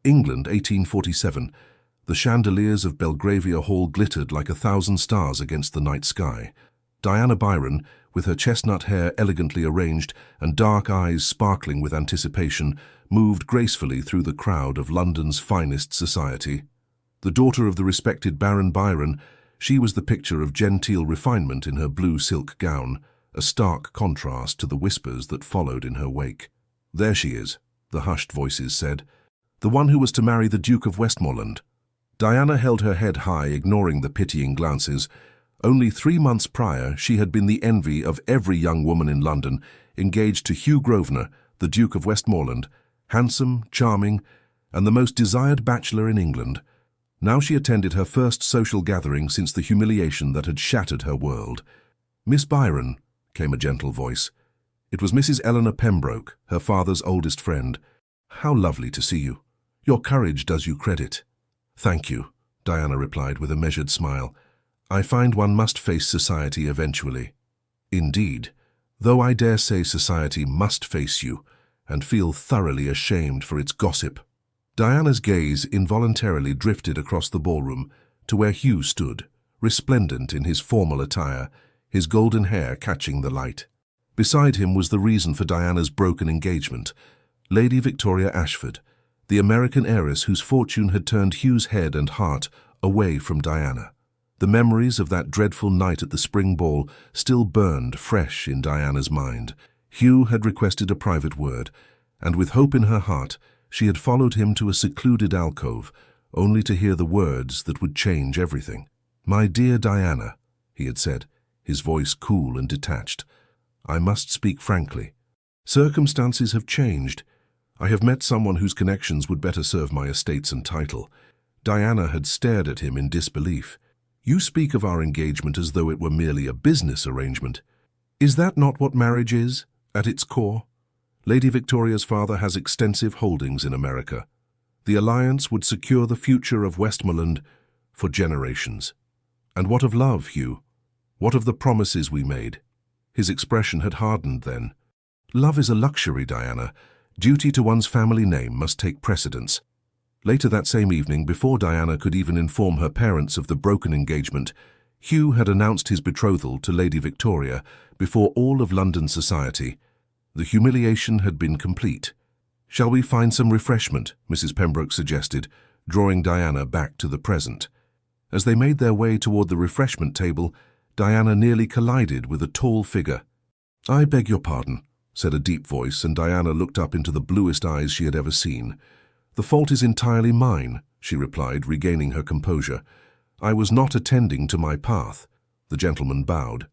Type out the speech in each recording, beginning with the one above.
England, 1847. The chandeliers of Belgravia Hall glittered like 1,000 stars against the night sky. Diana Byron, with her chestnut hair elegantly arranged and dark eyes sparkling with anticipation, moved gracefully through the crowd of London's finest society. The daughter of the respected Baron Byron, she was the picture of genteel refinement in her blue silk gown, a stark contrast to the whispers that followed in her wake. "There she is," the hushed voices said. "The one who was to marry the Duke of Westmoreland." Diana held her head high, ignoring the pitying glances. Only 3 months prior, she had been the envy of every young woman in London, engaged to Hugh Grosvenor, the Duke of Westmoreland, handsome, charming, and the most desired bachelor in England. Now she attended her first social gathering since the humiliation that had shattered her world. "Miss Byron," came a gentle voice. It was Mrs. Eleanor Pembroke, her father's oldest friend. "How lovely to see you. Your courage does you credit." "Thank you," Diana replied with a measured smile. "I find one must face society eventually." "Indeed, though I dare say society must face you, and feel thoroughly ashamed for its gossip." Diana's gaze involuntarily drifted across the ballroom to where Hugh stood, resplendent in his formal attire, his golden hair catching the light. Beside him was the reason for Diana's broken engagement, Lady Victoria Ashford, the American heiress whose fortune had turned Hugh's head and heart away from Diana. The memories of that dreadful night at the spring ball still burned fresh in Diana's mind. Hugh had requested a private word, and with hope in her heart, she had followed him to a secluded alcove, only to hear the words that would change everything. "My dear Diana," he had said, his voice cool and detached, "I must speak frankly. Circumstances have changed. I have met someone whose connections would better serve my estates and title." Diana had stared at him in disbelief. "You speak of our engagement as though it were merely a business arrangement. Is that not what marriage is, at its core? Lady Victoria's father has extensive holdings in America. The alliance would secure the future of Westmoreland for generations. And what of love, Hugh? What of the promises we made?" His expression had hardened then. "Love is a luxury, Diana. Duty to one's family name must take precedence." Later that same evening, before Diana could even inform her parents of the broken engagement, Hugh had announced his betrothal to Lady Victoria before all of London society. The humiliation had been complete. "Shall we find some refreshment?" Mrs. Pembroke suggested, drawing Diana back to the present. As they made their way toward the refreshment table, Diana nearly collided with a tall figure. "I beg your pardon," said a deep voice, and Diana looked up into the bluest eyes she had ever seen. "The fault is entirely mine," she replied, regaining her composure. "I was not attending to my path." The gentleman bowed.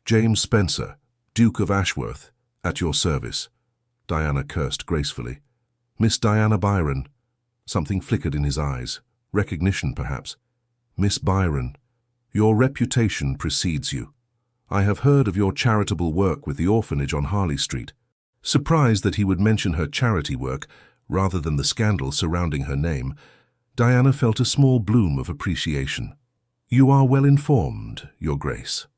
"James Spencer, Duke of Ashworth, at your service." Diana cursed gracefully. "Miss Diana Byron." Something flickered in his eyes. Recognition, perhaps. "Miss Byron, your reputation precedes you. I have heard of your charitable work with the orphanage on Harley Street." Surprised that he would mention her charity work rather than the scandal surrounding her name, Diana felt a small bloom of appreciation. "You are well informed, Your Grace.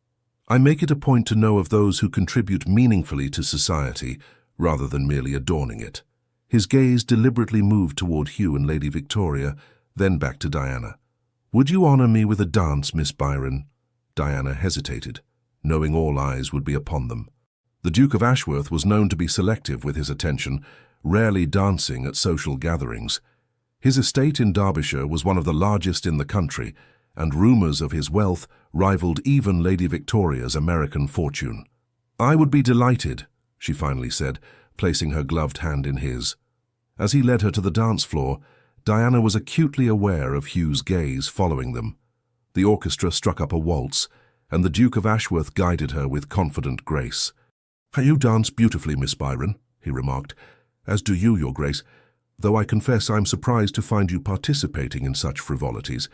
I make it a point to know of those who contribute meaningfully to society rather than merely adorning it." His gaze deliberately moved toward Hugh and Lady Victoria, then back to Diana. "Would you honor me with a dance, Miss Byron?" Diana hesitated, knowing all eyes would be upon them. The Duke of Ashworth was known to be selective with his attention, rarely dancing at social gatherings. His estate in Derbyshire was one of the largest in the country, and rumors of his wealth rivaled even Lady Victoria's American fortune. "I would be delighted," she finally said, placing her gloved hand in his. As he led her to the dance floor, Diana was acutely aware of Hugh's gaze following them. The orchestra struck up a waltz, and the Duke of Ashworth guided her with confident grace. "You dance beautifully, Miss Byron," he remarked. "As do you, Your Grace, though I confess I'm surprised to find you participating in such frivolities.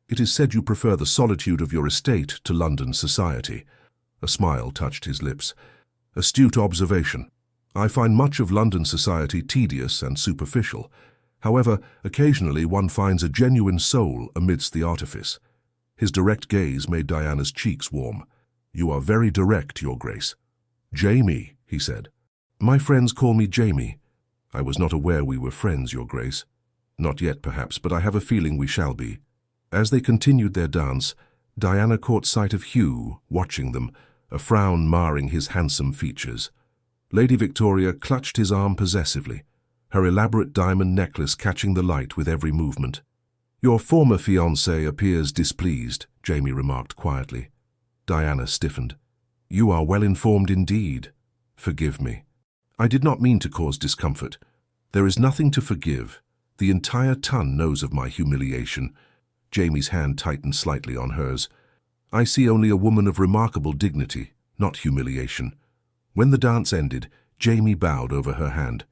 It is said you prefer the solitude of your estate to London society." A smile touched his lips. "Astute observation. I find much of London society tedious and superficial. However, occasionally one finds a genuine soul amidst the artifice." His direct gaze made Diana's cheeks warm. "You are very direct, Your Grace." "Jamie," he said. "My friends call me Jamie. I was not aware we were friends, Your Grace." Not yet, perhaps, but I have a feeling we shall be. As they continued their dance, Diana caught sight of Hugh, watching them, a frown marring his handsome features. Lady Victoria clutched his arm possessively, her elaborate diamond necklace catching the light with every movement. "Your former fiancé appears displeased," Jamie remarked quietly. Diana stiffened. "You are well informed indeed. Forgive me. I did not mean to cause discomfort. There is nothing to forgive. The entire ton knows of my humiliation." Jamie's hand tightened slightly on hers. "I see only a woman of remarkable dignity, not humiliation." When the dance ended, Jamie bowed over her hand.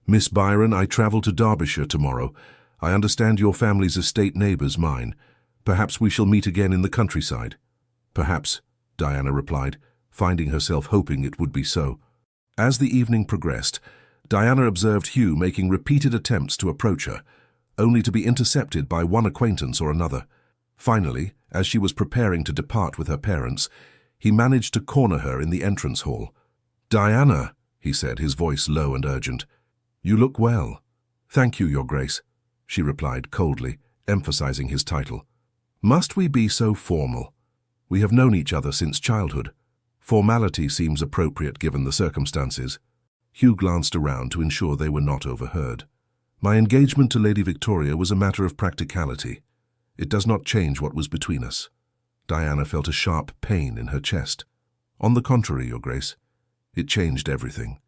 "Miss Byron, I travel to Derbyshire tomorrow. I understand your family's estate neighbours mine. Perhaps we shall meet again in the countryside." "Perhaps," Diana replied, finding herself hoping it would be so. As the evening progressed, Diana observed Hugh making repeated attempts to approach her, only to be intercepted by one acquaintance or another. Finally, as she was preparing to depart with her parents, he managed to corner her in the entrance hall. "Diana," he said, his voice low and urgent. "You look well." "Thank you, Your Grace," she replied coldly, emphasizing his title. "Must we be so formal? We have known each other since childhood. Formality seems appropriate given the circumstances." Hugh glanced around to ensure they were not overheard. "My engagement to Lady Victoria was a matter of practicality. It does not change what was between us." Diana felt a sharp pain in her chest. "On the contrary, Your Grace, it changed everything."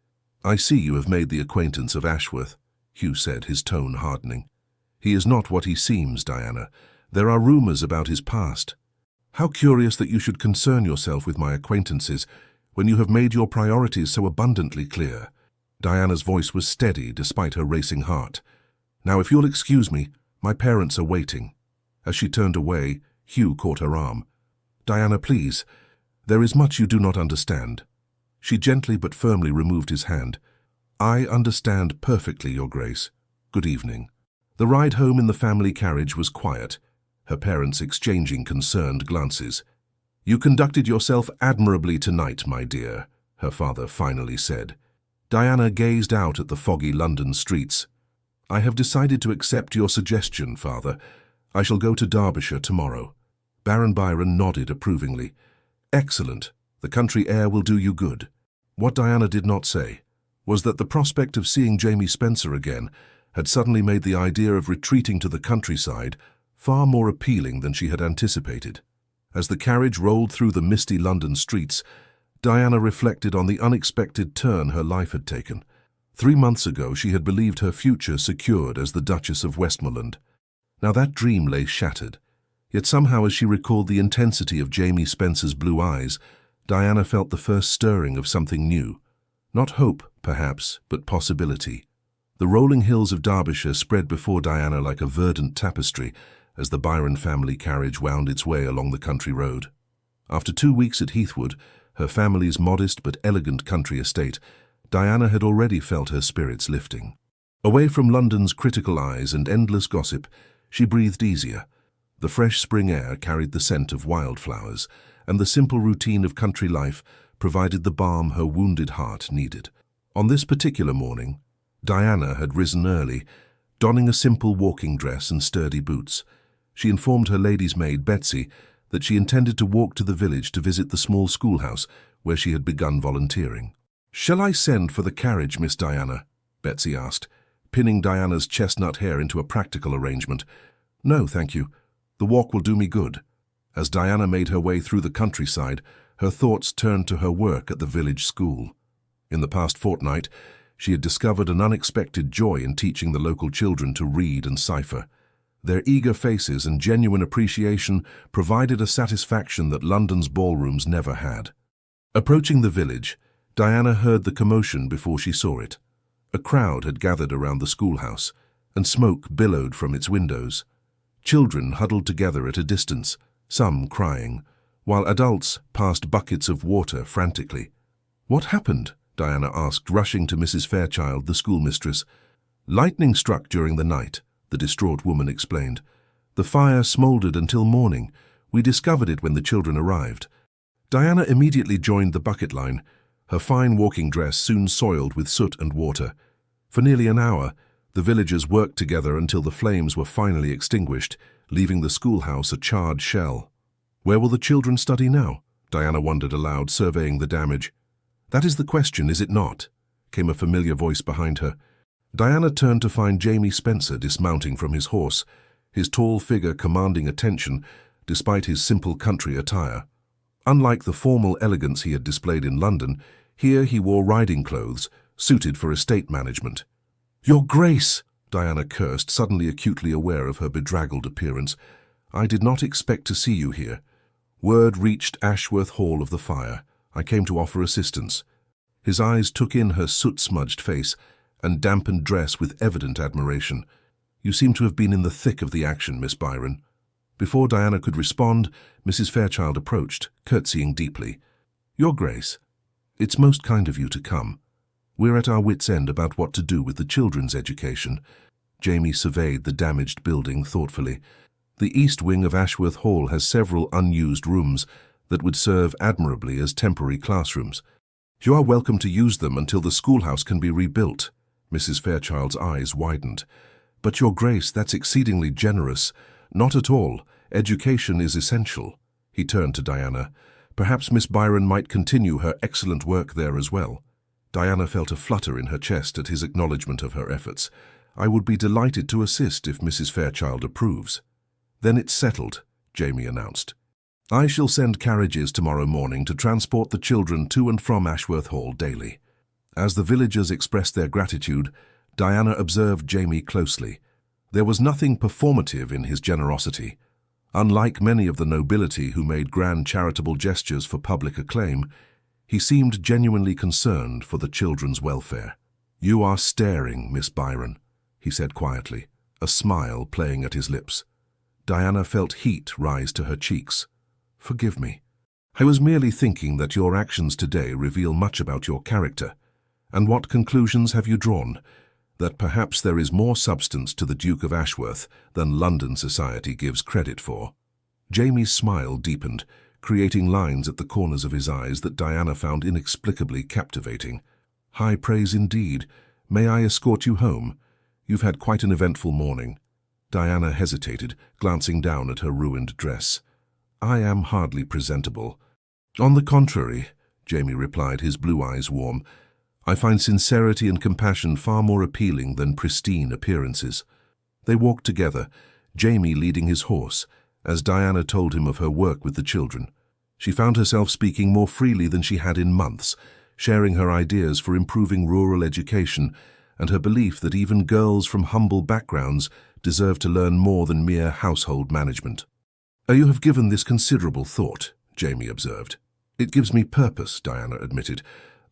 "I see you have made the acquaintance of Ashworth," Hugh said, his tone hardening. "He is not what he seems, Diana. There are rumors about his past. How curious that you should concern yourself with my acquaintances when you have made your priorities so abundantly clear." Diana's voice was steady despite her racing heart. "Now, if you'll excuse me, my parents are waiting." As she turned away, Hugh caught her arm. "Diana, please, there is much you do not understand." She gently but firmly removed his hand. "I understand perfectly, Your Grace. Good evening." The ride home in the family carriage was quiet, her parents exchanging concerned glances. "You conducted yourself admirably tonight, my dear," her father finally said. Diana gazed out at the foggy London streets. "I have decided to accept your suggestion, father. I shall go to Derbyshire tomorrow." Baron Byron nodded approvingly. "Excellent. The country air will do you good." What Diana did not say was that the prospect of seeing Jamie Spencer again had suddenly made the idea of retreating to the countryside far more appealing than she had anticipated. As the carriage rolled through the misty London streets, Diana reflected on the unexpected turn her life had taken. 3 months ago she had believed her future secured as the Duchess of Westmoreland. Now that dream lay shattered. Yet somehow, as she recalled the intensity of Jamie Spencer's blue eyes, Diana felt the first stirring of something new. Not hope, perhaps, but possibility. The rolling hills of Derbyshire spread before Diana like a verdant tapestry as the Byron family carriage wound its way along the country road. After 2 weeks at Heathwood, her family's modest but elegant country estate, Diana had already felt her spirits lifting. Away from London's critical eyes and endless gossip, she breathed easier. The fresh spring air carried the scent of wildflowers, and the simple routine of country life provided the balm her wounded heart needed. On this particular morning, Diana had risen early, donning a simple walking dress and sturdy boots. She informed her lady's maid, Betsy, that she intended to walk to the village to visit the small schoolhouse where she had begun volunteering. "Shall I send for the carriage, Miss Diana?" Betsy asked, pinning Diana's chestnut hair into a practical arrangement. "No, thank you. The walk will do me good." As Diana made her way through the countryside, her thoughts turned to her work at the village school. In the past fortnight, she had discovered an unexpected joy in teaching the local children to read and cipher. Their eager faces and genuine appreciation provided a satisfaction that London's ballrooms never had. Approaching the village, Diana heard the commotion before she saw it. A crowd had gathered around the schoolhouse, and smoke billowed from its windows. Children huddled together at a distance, some crying, while adults passed buckets of water frantically. "What happened?" Diana asked, rushing to Mrs. Fairchild, the schoolmistress. "Lightning struck during the night," the distraught woman explained. "The fire smoldered until morning. We discovered it when the children arrived." Diana immediately joined the bucket line, her fine walking dress soon soiled with soot and water. For nearly an hour, The villagers worked together until the flames were finally extinguished, leaving the schoolhouse a charred shell. "Where will the children study now?" Diana wondered aloud, surveying the damage. "That is the question, is it not?" came a familiar voice behind her. Diana turned to find Jamie Spencer dismounting from his horse, his tall figure commanding attention despite his simple country attire. Unlike the formal elegance he had displayed in London, here he wore riding clothes, suited for estate management. "Your Grace!" Diana cursed, suddenly acutely aware of her bedraggled appearance. "I did not expect to see you here. Word reached Ashworth Hall of the fire. I came to offer assistance." His eyes took in her soot-smudged face and dampened dress with evident admiration. "You seem to have been in the thick of the action, Miss Byron." Before Diana could respond, Mrs. Fairchild approached, curtsying deeply. "Your Grace, it's most kind of you to come. We're at our wits' end about what to do with the children's education." Jamie surveyed the damaged building thoughtfully. "The east wing of Ashworth Hall has several unused rooms that would serve admirably as temporary classrooms. You are welcome to use them until the schoolhouse can be rebuilt." Mrs. Fairchild's eyes widened. "But Your Grace, that's exceedingly generous." "Not at all. Education is essential." He turned to Diana. "Perhaps Miss Byron might continue her excellent work there as well." Diana felt a flutter in her chest at his acknowledgement of her efforts. "I would be delighted to assist if Mrs. Fairchild approves." "Then it's settled," Jamie announced. "I shall send carriages tomorrow morning to transport the children to and from Ashworth Hall daily." As the villagers expressed their gratitude, Diana observed Jamie closely. There was nothing performative in his generosity. Unlike many of the nobility who made grand charitable gestures for public acclaim, he seemed genuinely concerned for the children's welfare. "You are staring, Miss Byron," he said quietly, a smile playing at his lips. Diana felt heat rise to her cheeks. "Forgive me. I was merely thinking that your actions today reveal much about your character. And what conclusions have you drawn? That perhaps there is more substance to the Duke of Ashworth than London society gives credit for." Jamie's smile deepened, creating lines at the corners of his eyes that Diana found inexplicably captivating. "High praise indeed. May I escort you home? You've had quite an eventful morning." Diana hesitated, glancing down at her ruined dress. "I am hardly presentable." "On the contrary," Jamie replied, his blue eyes warm. "I find sincerity and compassion far more appealing than pristine appearances." They walked together, Jamie leading his horse, as Diana told him of her work with the children. She found herself speaking more freely than she had in months, sharing her ideas for improving rural education and her belief that even girls from humble backgrounds deserve to learn more than mere household management. "You have given this considerable thought," Jamie observed. "It gives me purpose," Diana admitted.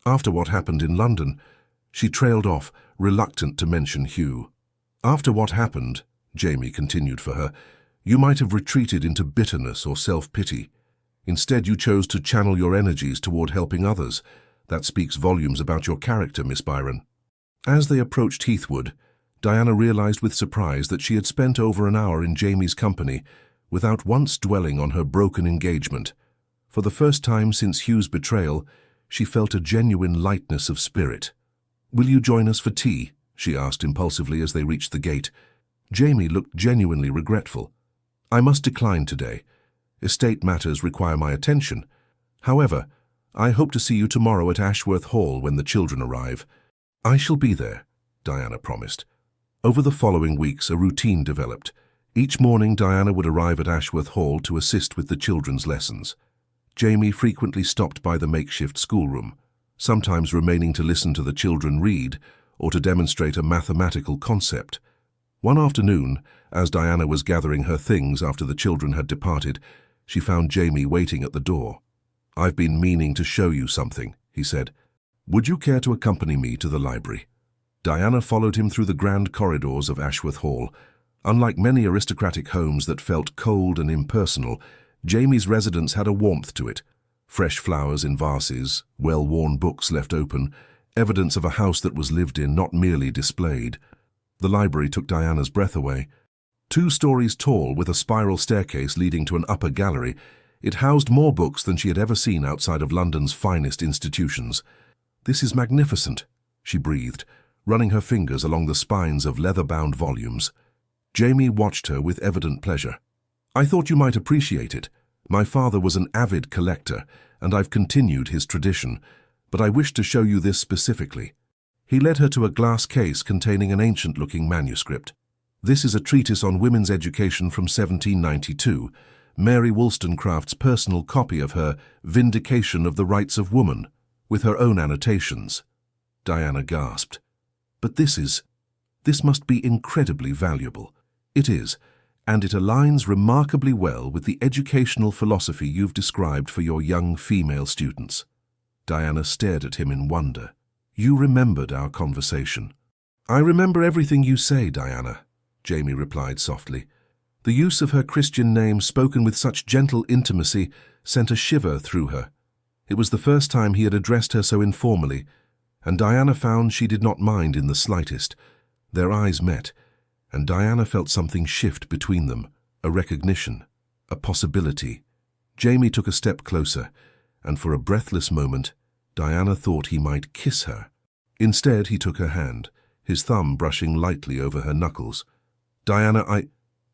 "After what happened in London," she trailed off, reluctant to mention Hugh. "After what happened," Jamie continued for her, "you might have retreated into bitterness or self-pity. Instead, you chose to channel your energies toward helping others. That speaks volumes about your character, Miss Byron." As they approached Heathwood, Diana realized with surprise that she had spent over an hour in Jamie's company without once dwelling on her broken engagement. For the first time since Hugh's betrayal, she felt a genuine lightness of spirit. "Will you join us for tea?" she asked impulsively as they reached the gate. Jamie looked genuinely regretful. "I must decline today. Estate matters require my attention. However, I hope to see you tomorrow at Ashworth Hall when the children arrive." "I shall be there," Diana promised. Over the following weeks, a routine developed. Each morning, Diana would arrive at Ashworth Hall to assist with the children's lessons. Jamie frequently stopped by the makeshift schoolroom, sometimes remaining to listen to the children read or to demonstrate a mathematical concept. One afternoon, as Diana was gathering her things after the children had departed, she found Jamie waiting at the door. "I've been meaning to show you something," he said. "Would you care to accompany me to the library?" Diana followed him through the grand corridors of Ashworth Hall. Unlike many aristocratic homes that felt cold and impersonal, Jamie's residence had a warmth to it. Fresh flowers in vases, well-worn books left open, evidence of a house that was lived in, not merely displayed. The library took Diana's breath away. 2 stories tall, with a spiral staircase leading to an upper gallery, it housed more books than she had ever seen outside of London's finest institutions. "This is magnificent," she breathed, running her fingers along the spines of leather-bound volumes. Jamie watched her with evident pleasure. "I thought you might appreciate it. My father was an avid collector, and I've continued his tradition, but I wish to show you this specifically." He led her to a glass case containing an ancient-looking manuscript. "This is a treatise on women's education from 1792, Mary Wollstonecraft's personal copy of her Vindication of the Rights of Woman, with her own annotations." Diana gasped. "But this must be incredibly valuable." "It is, and it aligns remarkably well with the educational philosophy you've described for your young female students." Diana stared at him in wonder. "You remembered our conversation." "I remember everything you say, Diana," Jamie replied softly. The use of her Christian name spoken with such gentle intimacy sent a shiver through her. It was the first time he had addressed her so informally, and Diana found she did not mind in the slightest. Their eyes met, and Diana felt something shift between them, a recognition, a possibility. Jamie took a step closer, and for a breathless moment, Diana thought he might kiss her. Instead, he took her hand, his thumb brushing lightly over her knuckles. "Diana,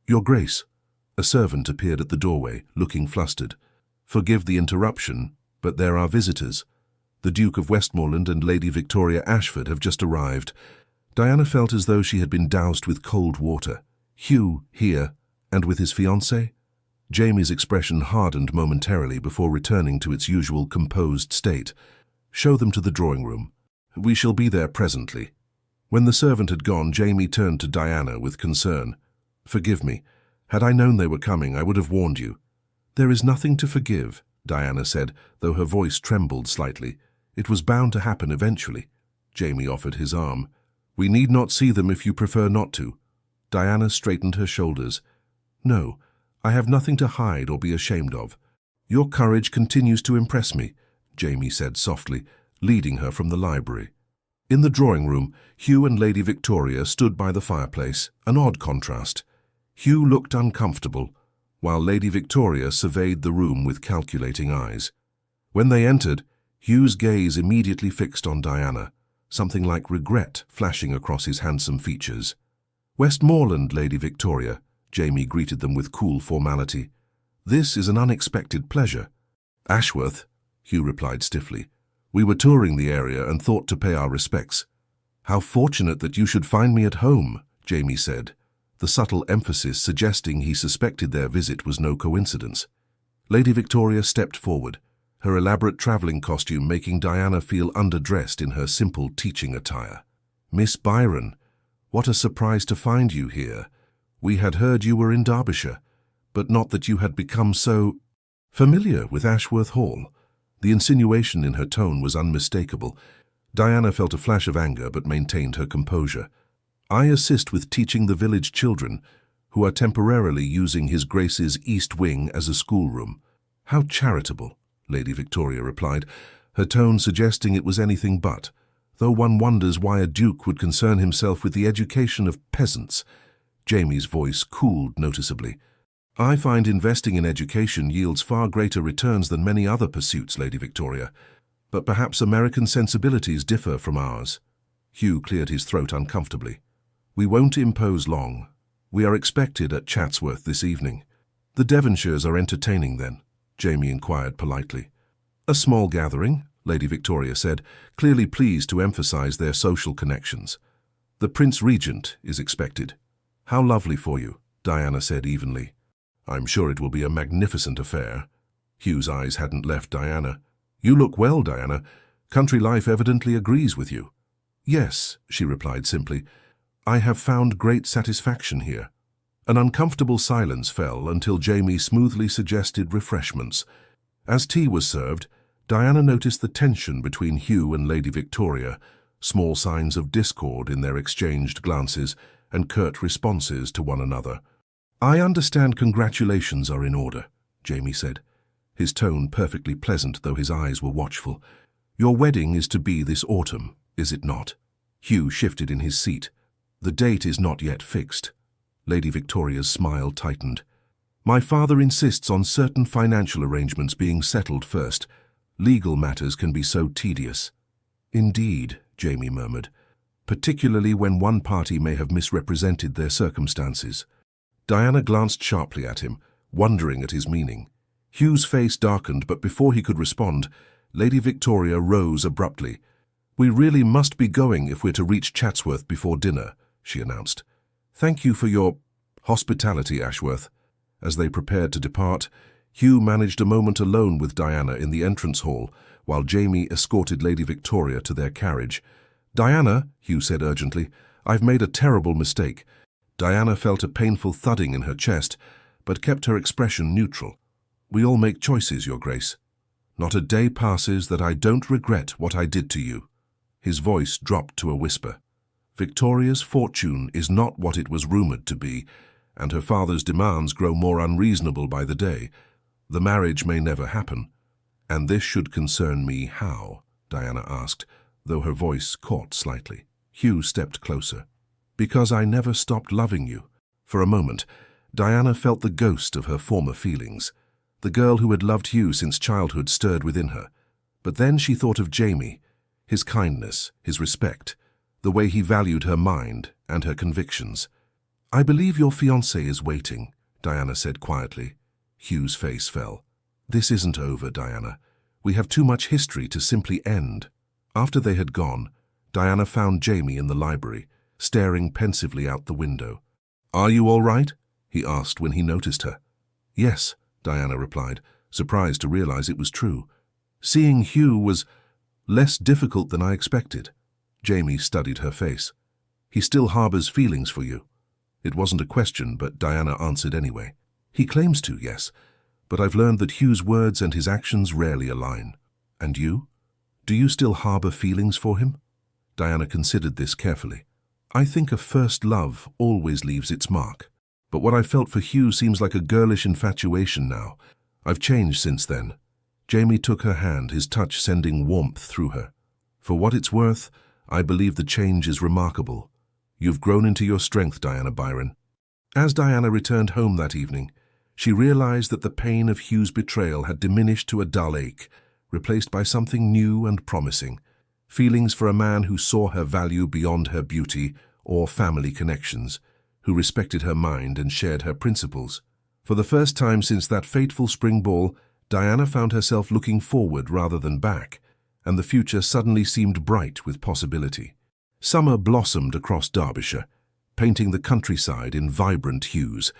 Your Grace." A servant appeared at the doorway, looking flustered. "Forgive the interruption, but there are visitors. The Duke of Westmoreland and Lady Victoria Ashford have just arrived." Diana felt as though she had been doused with cold water. Hugh here, and with his fiancée? Jamie's expression hardened momentarily before returning to its usual composed state. "Show them to the drawing room. We shall be there presently." When the servant had gone, Jamie turned to Diana with concern. "Forgive me. Had I known they were coming, I would have warned you." "There is nothing to forgive," Diana said, though her voice trembled slightly. "It was bound to happen eventually." Jamie offered his arm. "We need not see them if you prefer not to." Diana straightened her shoulders. "No, I have nothing to hide or be ashamed of." "Your courage continues to impress me," Jamie said softly, leading her from the library. In the drawing room, Hugh and Lady Victoria stood by the fireplace, an odd contrast. Hugh looked uncomfortable, while Lady Victoria surveyed the room with calculating eyes. When they entered, Hugh's gaze immediately fixed on Diana, something like regret flashing across his handsome features. "Westmoreland, Lady Victoria," Jamie greeted them with cool formality. "This is an unexpected pleasure." "Ashworth," Hugh replied stiffly. "We were touring the area and thought to pay our respects." "How fortunate that you should find me at home," Jamie said, the subtle emphasis suggesting he suspected their visit was no coincidence. Lady Victoria stepped forward, her elaborate travelling costume making Diana feel underdressed in her simple teaching attire. "Miss Byron, what a surprise to find you here. We had heard you were in Derbyshire, but not that you had become so familiar with Ashworth Hall." The insinuation in her tone was unmistakable. Diana felt a flash of anger but maintained her composure. "I assist with teaching the village children, who are temporarily using His Grace's East Wing as a schoolroom." "How charitable," Lady Victoria replied, her tone suggesting it was anything but, though one wonders why a duke would concern himself with the education of peasants. Jamie's voice cooled noticeably. "I find investing in education yields far greater returns than many other pursuits, Lady Victoria. But perhaps American sensibilities differ from ours." Hugh cleared his throat uncomfortably. "We won't impose long. We are expected at Chatsworth this evening." "The Devonshires are entertaining then?" Jamie inquired politely. "A small gathering," Lady Victoria said, clearly pleased to emphasize their social connections. "The Prince Regent is expected." "How lovely for you," Diana said evenly. "I'm sure it will be a magnificent affair." Hugh's eyes hadn't left Diana. "You look well, Diana. Country life evidently agrees with you." "Yes," she replied simply. "I have found great satisfaction here." An uncomfortable silence fell until Jamie smoothly suggested refreshments. As tea was served, Diana noticed the tension between Hugh and Lady Victoria, small signs of discord in their exchanged glances and curt responses to one another. "I understand congratulations are in order," Jamie said, his tone perfectly pleasant though his eyes were watchful. "Your wedding is to be this autumn, is it not?" Hugh shifted in his seat. "The date is not yet fixed." Lady Victoria's smile tightened. "My father insists on certain financial arrangements being settled first. Legal matters can be so tedious." "Indeed," Jamie murmured. particularly when one party may have misrepresented their circumstances. Diana glanced sharply at him, wondering at his meaning. Hugh's face darkened, but before he could respond, Lady Victoria rose abruptly. "We really must be going if we're to reach Chatsworth before dinner," she announced. "Thank you for your hospitality, Ashworth." As they prepared to depart, Hugh managed a moment alone with Diana in the entrance hall, while Jamie escorted Lady Victoria to their carriage. "Diana," Hugh said urgently, "I've made a terrible mistake." Diana felt a painful thudding in her chest, but kept her expression neutral. "We all make choices, Your Grace. Not a day passes that I don't regret what I did to you." His voice dropped to a whisper. "Victoria's fortune is not what it was rumored to be, and her father's demands grow more unreasonable by the day. The marriage may never happen. And this should concern me how?" Diana asked, though her voice caught slightly. Hugh stepped closer. "Because I never stopped loving you." For a moment, Diana felt the ghost of her former feelings. The girl who had loved Hugh since childhood stirred within her. But then she thought of Jamie, his kindness, his respect, the way he valued her mind and her convictions. "I believe your fiancé is waiting," Diana said quietly. Hugh's face fell. "This isn't over, Diana. We have too much history to simply end." After they had gone, Diana found Jamie in the library, staring pensively out the window. "Are you all right?" he asked when he noticed her. "Yes," Diana replied, surprised to realize it was true. "Seeing Hugh was less difficult than I expected." Jamie studied her face. "He still harbors feelings for you." It wasn't a question, but Diana answered anyway. "He claims to, yes, but I've learned that Hugh's words and his actions rarely align. And you? Do you still harbor feelings for him?" Diana considered this carefully. "I think a first love always leaves its mark. But what I felt for Hugh seems like a girlish infatuation now. I've changed since then." Jamie took her hand, his touch sending warmth through her. "For what it's worth, I believe the change is remarkable. You've grown into your strength, Diana Byron." As Diana returned home that evening, she realized that the pain of Hugh's betrayal had diminished to a dull ache, replaced by something new and promising. Feelings for a man who saw her value beyond her beauty or family connections, who respected her mind and shared her principles. For the first time since that fateful spring ball, Diana found herself looking forward rather than back, and the future suddenly seemed bright with possibility. Summer blossomed across Derbyshire, painting the countryside in vibrant hues.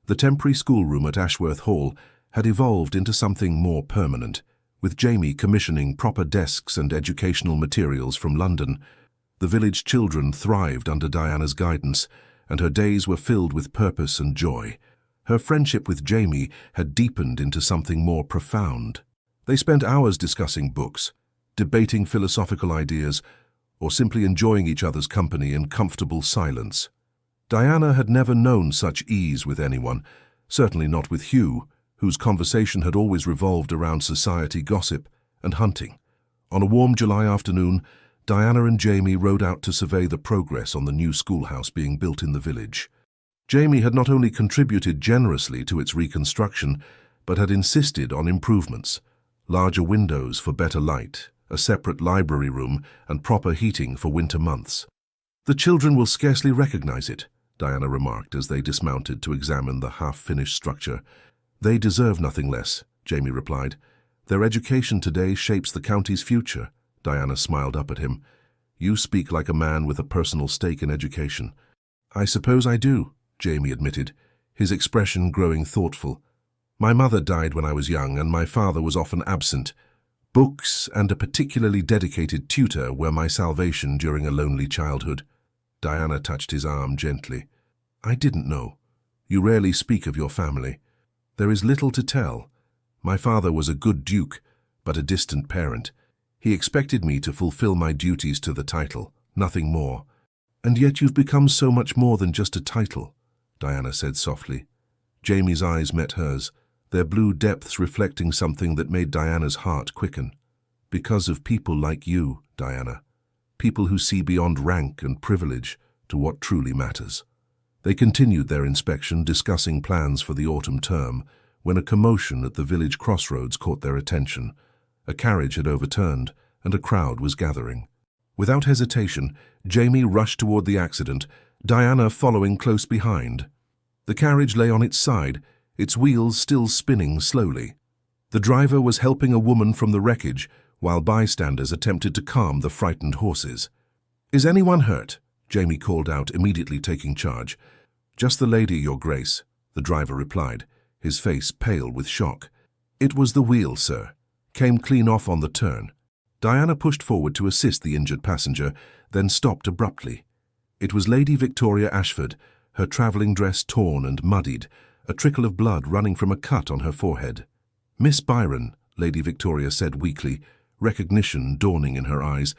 The temporary schoolroom at Ashworth Hall had evolved into something more permanent, with Jamie commissioning proper desks and educational materials from London. The village children thrived under Diana's guidance, and her days were filled with purpose and joy. Her friendship with Jamie had deepened into something more profound. They spent hours discussing books, debating philosophical ideas, or simply enjoying each other's company in comfortable silence. Diana had never known such ease with anyone, certainly not with Hugh, whose conversation had always revolved around society gossip and hunting. On a warm July afternoon, Diana and Jamie rode out to survey the progress on the new schoolhouse being built in the village. Jamie had not only contributed generously to its reconstruction, but had insisted on improvements: larger windows for better light, a separate library room, and proper heating for winter months. "The children will scarcely recognize it," Diana remarked as they dismounted to examine the half-finished structure. "They deserve nothing less," Jamie replied. "Their education today shapes the county's future." Diana smiled up at him. "You speak like a man with a personal stake in education." "I suppose I do," Jamie admitted, his expression growing thoughtful. "My mother died when I was young, and my father was often absent. Books and a particularly dedicated tutor were my salvation during a lonely childhood." Diana touched his arm gently. "I didn't know. You rarely speak of your family." "There is little to tell. My father was a good duke, but a distant parent. He expected me to fulfill my duties to the title, nothing more." "And yet you've become so much more than just a title," Diana said softly. Jamie's eyes met hers, their blue depths reflecting something that made Diana's heart quicken. "Because of people like you, Diana. People who see beyond rank and privilege to what truly matters." They continued their inspection, discussing plans for the autumn term, when a commotion at the village crossroads caught their attention. A carriage had overturned, and a crowd was gathering. Without hesitation, Jamie rushed toward the accident, Diana following close behind. The carriage lay on its side, its wheels still spinning slowly. The driver was helping a woman from the wreckage, while bystanders attempted to calm the frightened horses. "Is anyone hurt?" Jamie called out, immediately taking charge. "Just the lady, Your Grace," the driver replied, his face pale with shock. "It was the wheel, sir. Came clean off on the turn." Diana pushed forward to assist the injured passenger, then stopped abruptly. It was Lady Victoria Ashford, her travelling dress torn and muddied, a trickle of blood running from a cut on her forehead. "Miss Byron," Lady Victoria said weakly, recognition dawning in her eyes.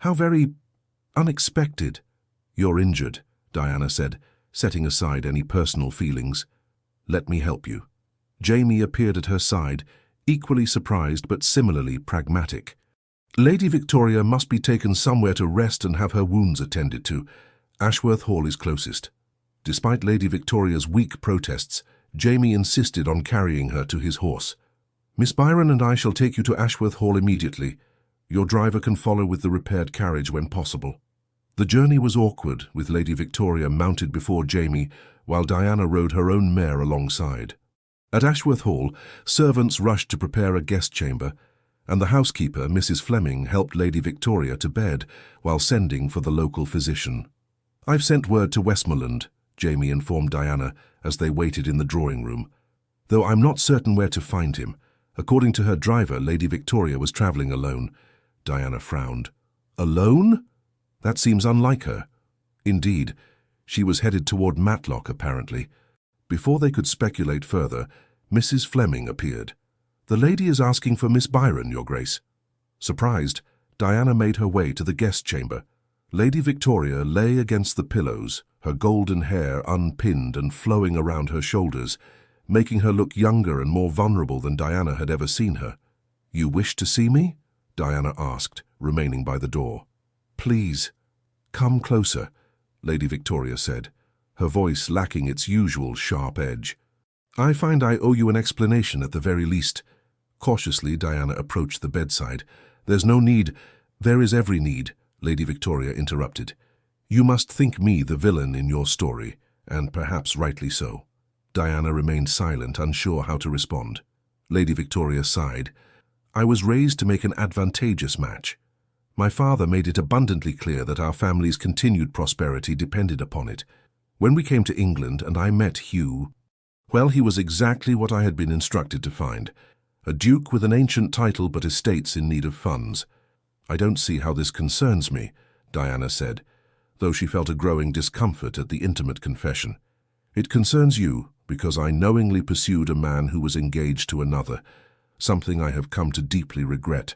"How very unexpected." "You're injured," Diana said, setting aside any personal feelings. "Let me help you." Jamie appeared at her side, equally surprised but similarly pragmatic. "Lady Victoria must be taken somewhere to rest and have her wounds attended to. Ashworth Hall is closest." Despite Lady Victoria's weak protests, Jamie insisted on carrying her to his horse. "Miss Byron and I shall take you to Ashworth Hall immediately. Your driver can follow with the repaired carriage when possible." The journey was awkward, with Lady Victoria mounted before Jamie, while Diana rode her own mare alongside. At Ashworth Hall, servants rushed to prepare a guest chamber, and the housekeeper, Mrs. Fleming, helped Lady Victoria to bed while sending for the local physician. "I've sent word to Westmoreland," Jamie informed Diana as they waited in the drawing room, "though I'm not certain where to find him. According to her driver, Lady Victoria was travelling alone." Diana frowned. "Alone? That seems unlike her." Indeed, she was headed toward Matlock, apparently. Before they could speculate further, Mrs. Fleming appeared. "The lady is asking for Miss Byron, Your Grace." Surprised, Diana made her way to the guest chamber. Lady Victoria lay against the pillows, her golden hair unpinned and flowing around her shoulders, making her look younger and more vulnerable than Diana had ever seen her. "You wish to see me?" Diana asked, remaining by the door. "Please, come closer," Lady Victoria said, her voice lacking its usual sharp edge. "I find I owe you an explanation at the very least." Cautiously, Diana approached the bedside. "There's no need—" "There is every need," Lady Victoria interrupted. "You must think me the villain in your story, and perhaps rightly so." Diana remained silent, unsure how to respond. Lady Victoria sighed. "I was raised to make an advantageous match. My father made it abundantly clear that our family's continued prosperity depended upon it. When we came to England and I met Hugh, well, he was exactly what I had been instructed to find. A duke with an ancient title but estates in need of funds. I don't see how this concerns me," Diana said, though she felt a growing discomfort at the intimate confession. "It concerns you because I knowingly pursued a man who was engaged to another, something I have come to deeply regret."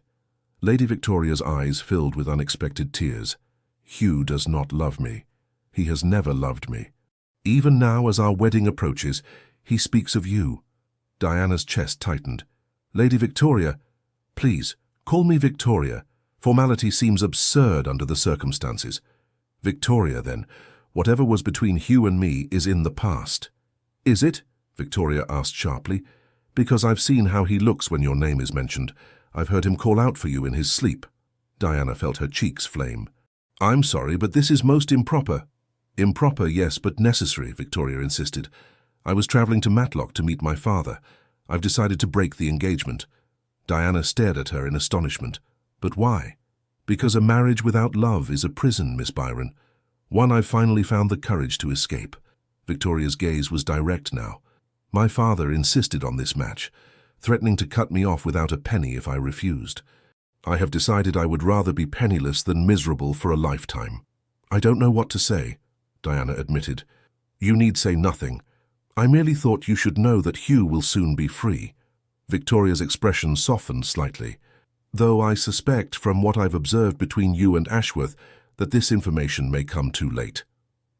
Lady Victoria's eyes filled with unexpected tears. "Hugh does not love me. He has never loved me. Even now, as our wedding approaches, he speaks of you." Diana's chest tightened. "Lady Victoria, please, call me Victoria. Formality seems absurd under the circumstances." "Victoria, then. Whatever was between Hugh and me is in the past." "Is it?" Victoria asked sharply. "Because I've seen how he looks when your name is mentioned. I've heard him call out for you in his sleep." Diana felt her cheeks flame. "I'm sorry, but this is most improper." "Improper, yes, but necessary," Victoria insisted. "I was travelling to Matlock to meet my father. I've decided to break the engagement." Diana stared at her in astonishment. "But why?" "Because a marriage without love is a prison, Miss Byron. One I've finally found the courage to escape." Victoria's gaze was direct now. "My father insisted on this match, threatening to cut me off without a penny if I refused. I have decided I would rather be penniless than miserable for a lifetime." "I don't know what to say," Diana admitted. "You need say nothing. I merely thought you should know that Hugh will soon be free." Victoria's expression softened slightly. "Though I suspect, from what I've observed between you and Ashworth, that this information may come too late."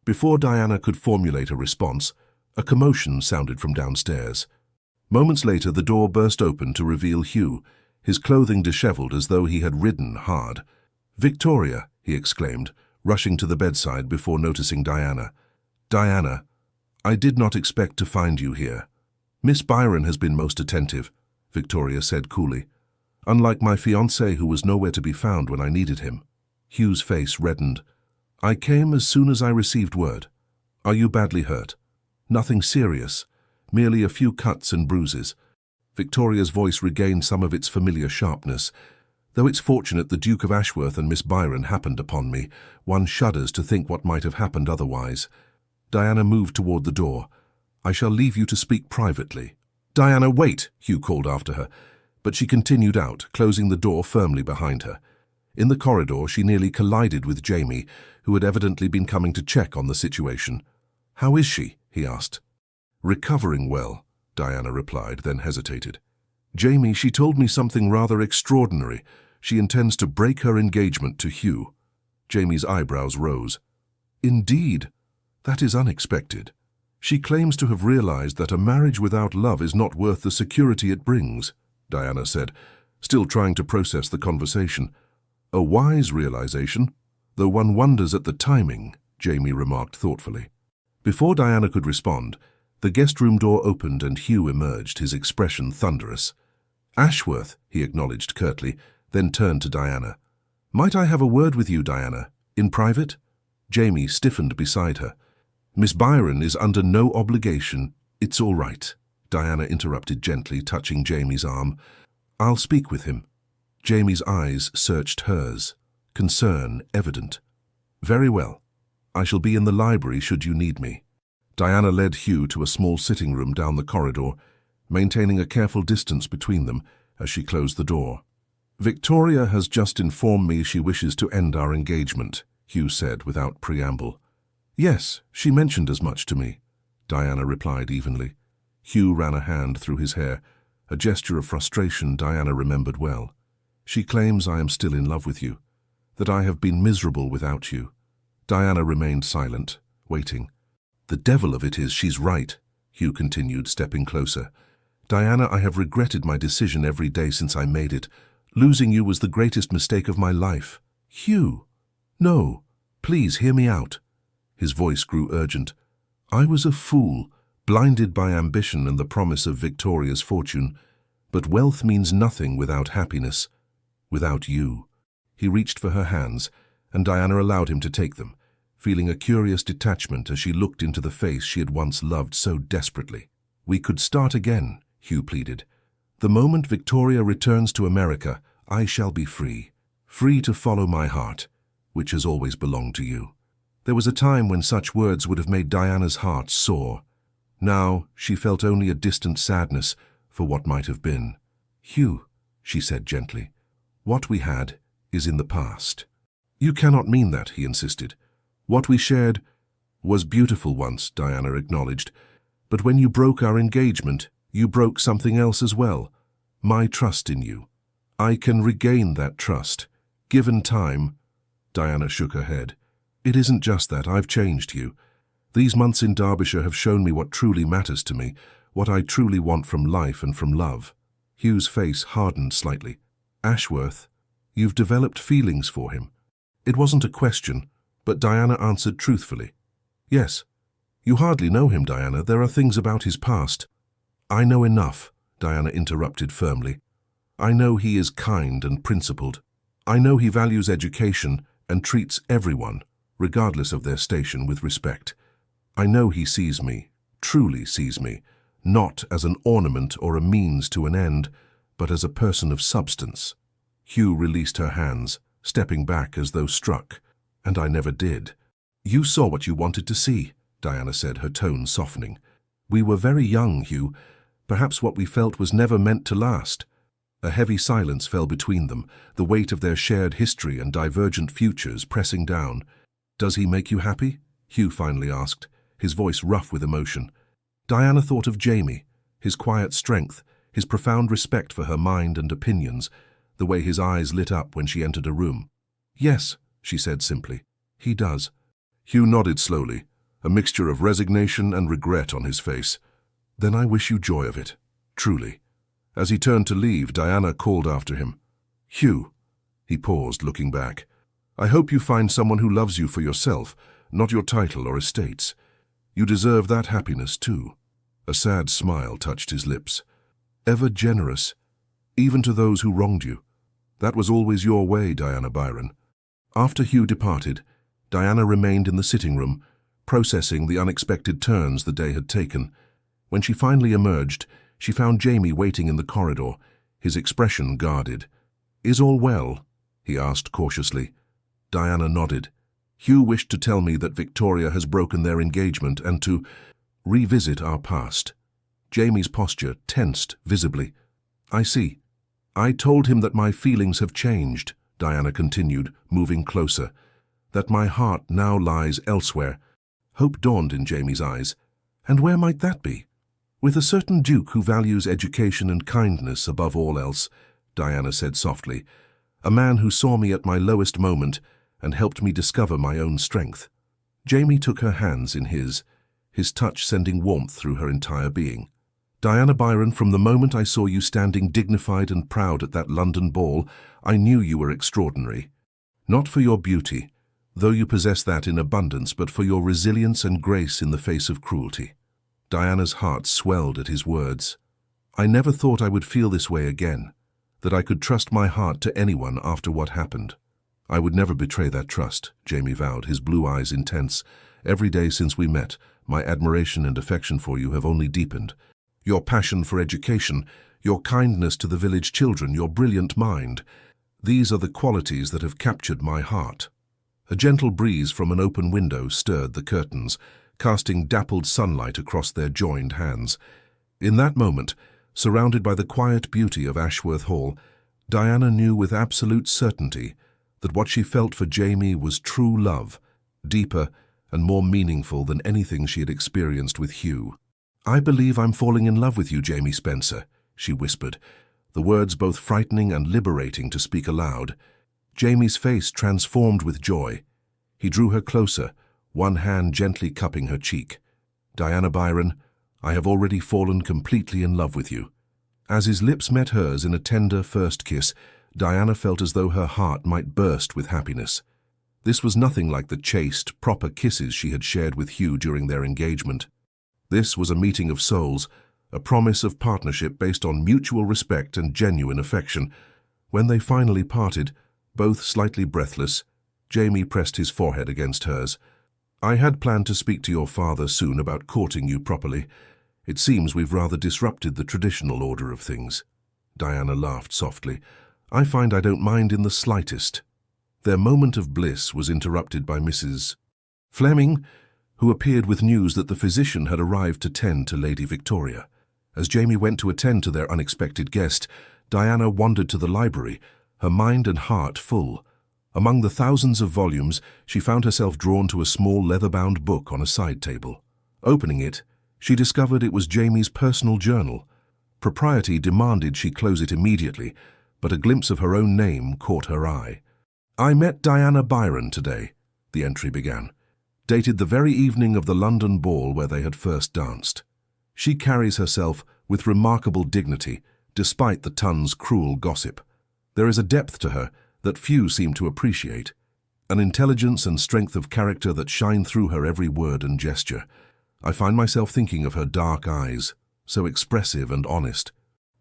Before Diana could formulate a response, a commotion sounded from downstairs. Moments later, the door burst open to reveal Hugh, his clothing disheveled as though he had ridden hard. "Victoria," he exclaimed, rushing to the bedside before noticing Diana. "Diana, I did not expect to find you here." "Miss Byron has been most attentive," Victoria said coolly. "Unlike my fiancé, who was nowhere to be found when I needed him." Hugh's face reddened. I came as soon as I received word. Are you badly hurt? Nothing serious, merely a few cuts and bruises. Victoria's voice regained some of its familiar sharpness. Though it's fortunate the Duke of Ashworth and Miss Byron happened upon me, one shudders to think what might have happened otherwise. Diana moved toward the door. I shall leave you to speak privately. Diana, wait, Hugh called after her, but she continued out, closing the door firmly behind her. In the corridor, she nearly collided with Jamie, who had evidently been coming to check on the situation. How is she? He asked. Recovering well, Diana replied, then hesitated. Jamie, she told me something rather extraordinary. She intends to break her engagement to Hugh. Jamie's eyebrows rose. Indeed, that is unexpected. She claims to have realized that a marriage without love is not worth the security it brings, Diana said, still trying to process the conversation. A wise realization, though one wonders at the timing, Jamie remarked thoughtfully. Before Diana could respond, the guest room door opened and Hugh emerged, his expression thunderous. Ashworth, he acknowledged curtly, then turned to Diana. Might I have a word with you, Diana, in private? Jamie stiffened beside her. Miss Byron is under no obligation. It's all right, Diana interrupted gently, touching Jamie's arm. I'll speak with him. Jamie's eyes searched hers, concern evident. Very well. I shall be in the library should you need me. Diana led Hugh to a small sitting room down the corridor, maintaining a careful distance between them as she closed the door. Victoria has just informed me she wishes to end our engagement, Hugh said without preamble. Yes, she mentioned as much to me, Diana replied evenly. Hugh ran a hand through his hair, a gesture of frustration Diana remembered well. She claims I am still in love with you, that I have been miserable without you. Diana remained silent, waiting. The devil of it is she's right, Hugh continued, stepping closer. Diana, I have regretted my decision every day since I made it. Losing you was the greatest mistake of my life. Hugh! No, please hear me out. His voice grew urgent. I was a fool, blinded by ambition and the promise of Victoria's fortune. But wealth means nothing without happiness, without you. He reached for her hands, and Diana allowed him to take them, feeling a curious detachment as she looked into the face she had once loved so desperately. We could start again, Hugh pleaded. The moment Victoria returns to America, I shall be free. Free to follow my heart, which has always belonged to you. There was a time when such words would have made Diana's heart soar. Now she felt only a distant sadness for what might have been. Hugh, she said gently, what we had is in the past. You cannot mean that, he insisted. What we shared was beautiful once, Diana acknowledged, but when you broke our engagement, you broke something else as well. My trust in you. I can regain that trust. Given time. Diana shook her head. It isn't just that. I've changed, Hugh. These months in Derbyshire have shown me what truly matters to me, what I truly want from life and from love. Hugh's face hardened slightly. Ashworth, you've developed feelings for him. It wasn't a question, but Diana answered truthfully. Yes. You hardly know him, Diana. There are things about his past. I know enough, Diana interrupted firmly. I know he is kind and principled. I know he values education and treats everyone, regardless of their station, with respect. I know he sees me, truly sees me, not as an ornament or a means to an end, but as a person of substance. Hugh released her hands, stepping back as though struck, and I never did. You saw what you wanted to see, Diana said, her tone softening. We were very young, Hugh. Perhaps what we felt was never meant to last. A heavy silence fell between them, the weight of their shared history and divergent futures pressing down. Does he make you happy? Hugh finally asked, his voice rough with emotion. Diana thought of Jamie, his quiet strength, his profound respect for her mind and opinions, the way his eyes lit up when she entered a room. Yes, she said simply. He does. Hugh nodded slowly, a mixture of resignation and regret on his face. Then I wish you joy of it, truly. As he turned to leave, Diana called after him. Hugh. He paused, looking back. I hope you find someone who loves you for yourself, not your title or estates. You deserve that happiness too. A sad smile touched his lips. Ever generous, even to those who wronged you. That was always your way, Diana Byron. After Hugh departed, Diana remained in the sitting room, processing the unexpected turns the day had taken. When she finally emerged, she found Jamie waiting in the corridor, his expression guarded. "Is all well?" he asked cautiously. Diana nodded. "Hugh wished to tell me that Victoria has broken their engagement and to revisit our past." Jamie's posture tensed visibly. "I see. I told him that my feelings have changed," Diana continued, moving closer. "That my heart now lies elsewhere." Hope dawned in Jamie's eyes. "And where might that be?" "With a certain duke who values education and kindness above all else," Diana said softly. "A man who saw me at my lowest moment and helped me discover my own strength." Jamie took her hands in his touch sending warmth through her entire being. "Diana Byron, from the moment I saw you standing dignified and proud at that London ball, I knew you were extraordinary. Not for your beauty, though you possess that in abundance, but for your resilience and grace in the face of cruelty." Diana's heart swelled at his words. "I never thought I would feel this way again, that I could trust my heart to anyone after what happened." "I would never betray that trust," Jamie vowed, his blue eyes intense. "Every day since we met, my admiration and affection for you have only deepened. Your passion for education, your kindness to the village children, your brilliant mind, these are the qualities that have captured my heart." A gentle breeze from an open window stirred the curtains, casting dappled sunlight across their joined hands. In that moment, surrounded by the quiet beauty of Ashworth Hall, Diana knew with absolute certainty that what she felt for Jamie was true love, deeper and more meaningful than anything she had experienced with Hugh. "I believe I'm falling in love with you, Jamie Spencer," she whispered, the words both frightening and liberating to speak aloud. Jamie's face transformed with joy. He drew her closer, one hand gently cupping her cheek. "Diana Byron, I have already fallen completely in love with you." As his lips met hers in a tender first kiss, Diana felt as though her heart might burst with happiness. This was nothing like the chaste, proper kisses she had shared with Hugh during their engagement. This was a meeting of souls, a promise of partnership based on mutual respect and genuine affection. When they finally parted, both slightly breathless, Jamie pressed his forehead against hers. "I had planned to speak to your father soon about courting you properly. It seems we've rather disrupted the traditional order of things." Diana laughed softly. "I find I don't mind in the slightest." Their moment of bliss was interrupted by Mrs. Fleming, who appeared with news that the physician had arrived to tend to Lady Victoria. As Jamie went to attend to their unexpected guest, Diana wandered to the library, her mind and heart full. Among the thousands of volumes, she found herself drawn to a small leather-bound book on a side table. Opening it, she discovered it was Jamie's personal journal. Propriety demanded she close it immediately, but a glimpse of her own name caught her eye. "I met Diana Byron today," the entry began, dated the very evening of the London ball where they had first danced. "She carries herself with remarkable dignity, despite the ton's cruel gossip. There is a depth to her that few seem to appreciate, an intelligence and strength of character that shine through her every word and gesture. I find myself thinking of her dark eyes, so expressive and honest."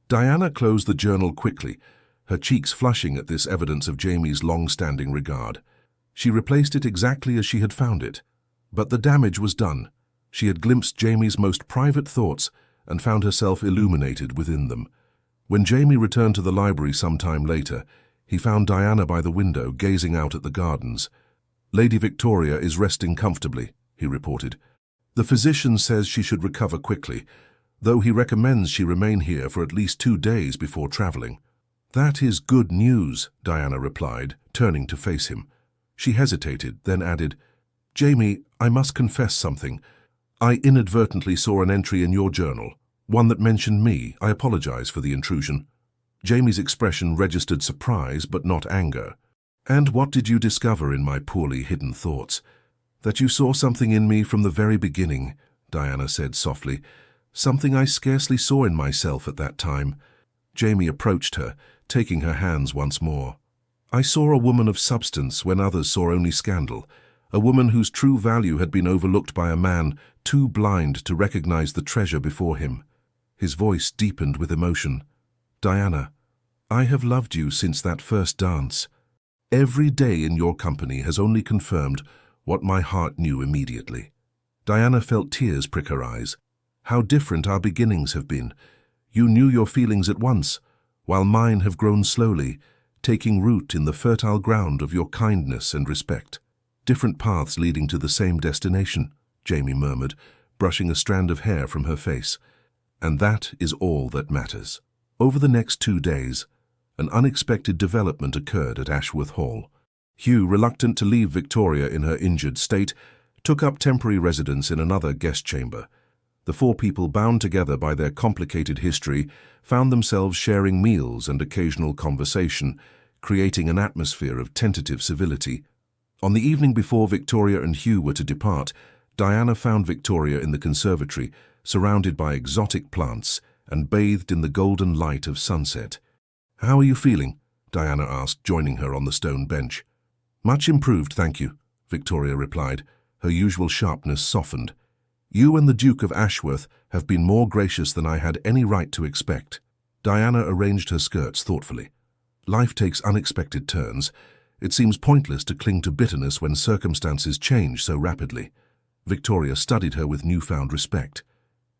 Diana closed the journal quickly, her cheeks flushing at this evidence of Jamie's long-standing regard. She replaced it exactly as she had found it. But the damage was done. She had glimpsed Jamie's most private thoughts and found herself illuminated within them. When Jamie returned to the library some time later, he found Diana by the window, gazing out at the gardens. "Lady Victoria is resting comfortably," he reported. "The physician says she should recover quickly, though he recommends she remain here for at least 2 days before traveling." "That is good news," Diana replied, turning to face him. She hesitated, then added, "Jamie, I must confess something. I inadvertently saw an entry in your journal, one that mentioned me. I apologize for the intrusion." Jamie's expression registered surprise, but not anger. "And what did you discover in my poorly hidden thoughts?" "That you saw something in me from the very beginning," Diana said softly. "Something I scarcely saw in myself at that time." Jamie approached her, taking her hands once more. "I saw a woman of substance when others saw only scandal, a woman whose true value had been overlooked by a man too blind to recognize the treasure before him." His voice deepened with emotion. "Diana, I have loved you since that first dance." Every day in your company has only confirmed what my heart knew immediately. Diana felt tears prick her eyes. How different our beginnings have been. You knew your feelings at once, while mine have grown slowly, taking root in the fertile ground of your kindness and respect. Different paths leading to the same destination, Jamie murmured, brushing a strand of hair from her face. And that is all that matters. Over the next 2 days, an unexpected development occurred at Ashworth Hall. Hugh, reluctant to leave Victoria in her injured state, took up temporary residence in another guest chamber. The 4 people, bound together by their complicated history, found themselves sharing meals and occasional conversation, creating an atmosphere of tentative civility. On the evening before Victoria and Hugh were to depart, Diana found Victoria in the conservatory, surrounded by exotic plants and bathed in the golden light of sunset. "How are you feeling?" Diana asked, joining her on the stone bench. "Much improved, thank you," Victoria replied, her usual sharpness softened. "You and the Duke of Ashworth have been more gracious than I had any right to expect." Diana arranged her skirts thoughtfully. Life takes unexpected turns. It seems pointless to cling to bitterness when circumstances change so rapidly. Victoria studied her with newfound respect.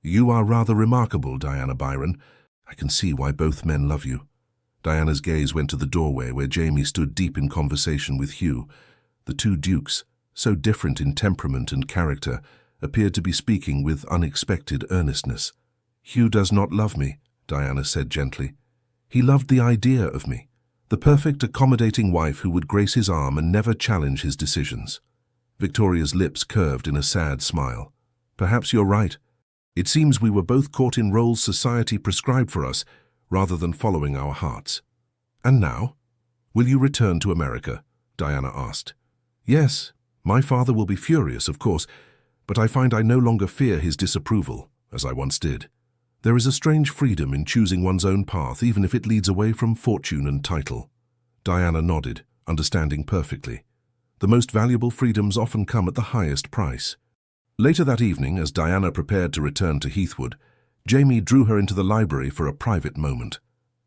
"You are rather remarkable, Diana Byron. I can see why both men love you." Diana's gaze went to the doorway where Jamie stood deep in conversation with Hugh. The 2 dukes, so different in temperament and character, appeared to be speaking with unexpected earnestness. "Hugh does not love me," Diana said gently. "He loved the idea of me, the perfect accommodating wife who would grace his arm and never challenge his decisions." Victoria's lips curved in a sad smile. "Perhaps you're right. It seems we were both caught in roles society prescribed for us, rather than following our hearts." "And now? Will you return to America?" Diana asked. "Yes, my father will be furious, of course, but I find I no longer fear his disapproval, as I once did. There is a strange freedom in choosing one's own path, even if it leads away from fortune and title." Diana nodded, understanding perfectly. The most valuable freedoms often come at the highest price. Later that evening, as Diana prepared to return to Heathwood, Jamie drew her into the library for a private moment.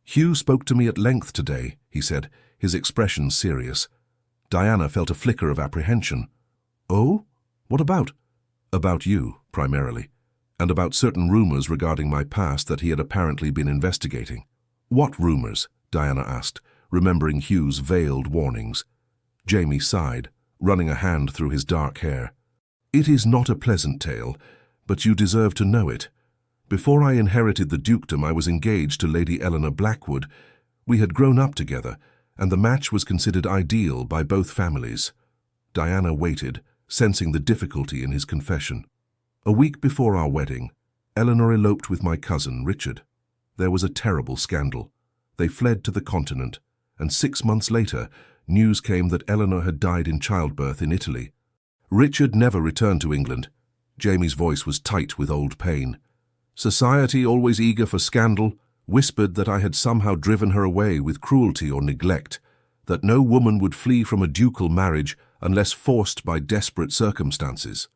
"Hugh spoke to me at length today," he said, his expression serious. Diana felt a flicker of apprehension. "Oh? What about?" "About you, primarily, and about certain rumors regarding my past that he had apparently been investigating." "What rumors?" Diana asked, remembering Hugh's veiled warnings. Jamie sighed, running a hand through his dark hair. "It is not a pleasant tale, but you deserve to know it. Before I inherited the dukedom, I was engaged to Lady Eleanor Blackwood. We had grown up together, and the match was considered ideal by both families." Diana waited, sensing the difficulty in his confession. "A week before our wedding, Eleanor eloped with my cousin, Richard. There was a terrible scandal. They fled to the continent, and 6 months later, news came that Eleanor had died in childbirth in Italy. Richard never returned to England." Jamie's voice was tight with old pain. "Society, always eager for scandal, whispered that I had somehow driven her away with cruelty or neglect, that no woman would flee from a ducal marriage unless forced by desperate circumstances."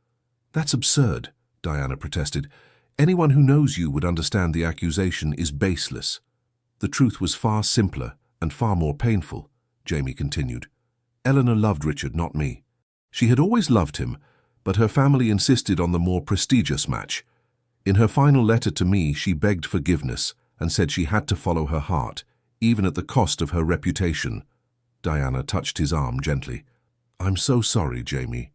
"That's absurd," Diana protested. "Anyone who knows you would understand the accusation is baseless." "The truth was far simpler and far more painful," Jamie continued. "Eleanor loved Richard, not me. She had always loved him, but her family insisted on the more prestigious match. In her final letter to me, she begged forgiveness and said she had to follow her heart, even at the cost of her reputation." Diana touched his arm gently. "I'm so sorry, Jamie.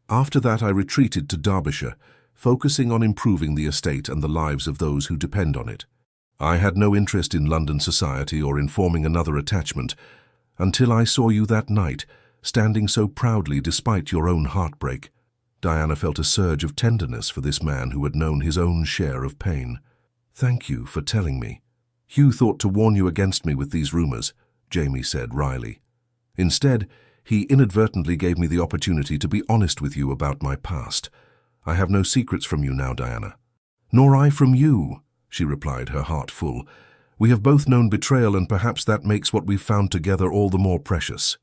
After that, I retreated to Derbyshire, focusing on improving the estate and the lives of those who depend on it. I had no interest in London society or in forming another attachment, until I saw you that night, standing so proudly despite your own heartbreak." Diana felt a surge of tenderness for this man who had known his own share of pain. "Thank you for telling me. Hugh thought to warn you against me with these rumors," Jamie said wryly. "Instead, he inadvertently gave me the opportunity to be honest with you about my past. I have no secrets from you now, Diana." "Nor I from you," she replied, her heart full. "We have both known betrayal, and perhaps that makes what we've found together all the more precious."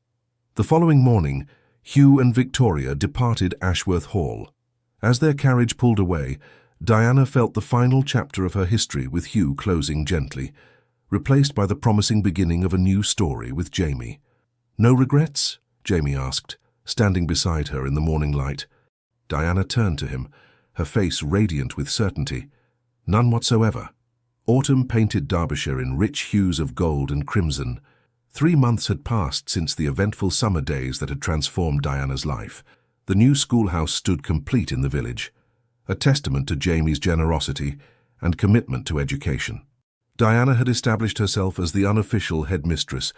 The following morning, Hugh and Victoria departed Ashworth Hall. As their carriage pulled away, Diana felt the final chapter of her history with Hugh closing gently, replaced by the promising beginning of a new story with Jamie. "No regrets?" Jamie asked, standing beside her in the morning light. Diana turned to him, her face radiant with certainty. "None whatsoever." Autumn painted Derbyshire in rich hues of gold and crimson. 3 months had passed since the eventful summer days that had transformed Diana's life. The new schoolhouse stood complete in the village, a testament to Jamie's generosity and commitment to education. Diana had established herself as the unofficial headmistress,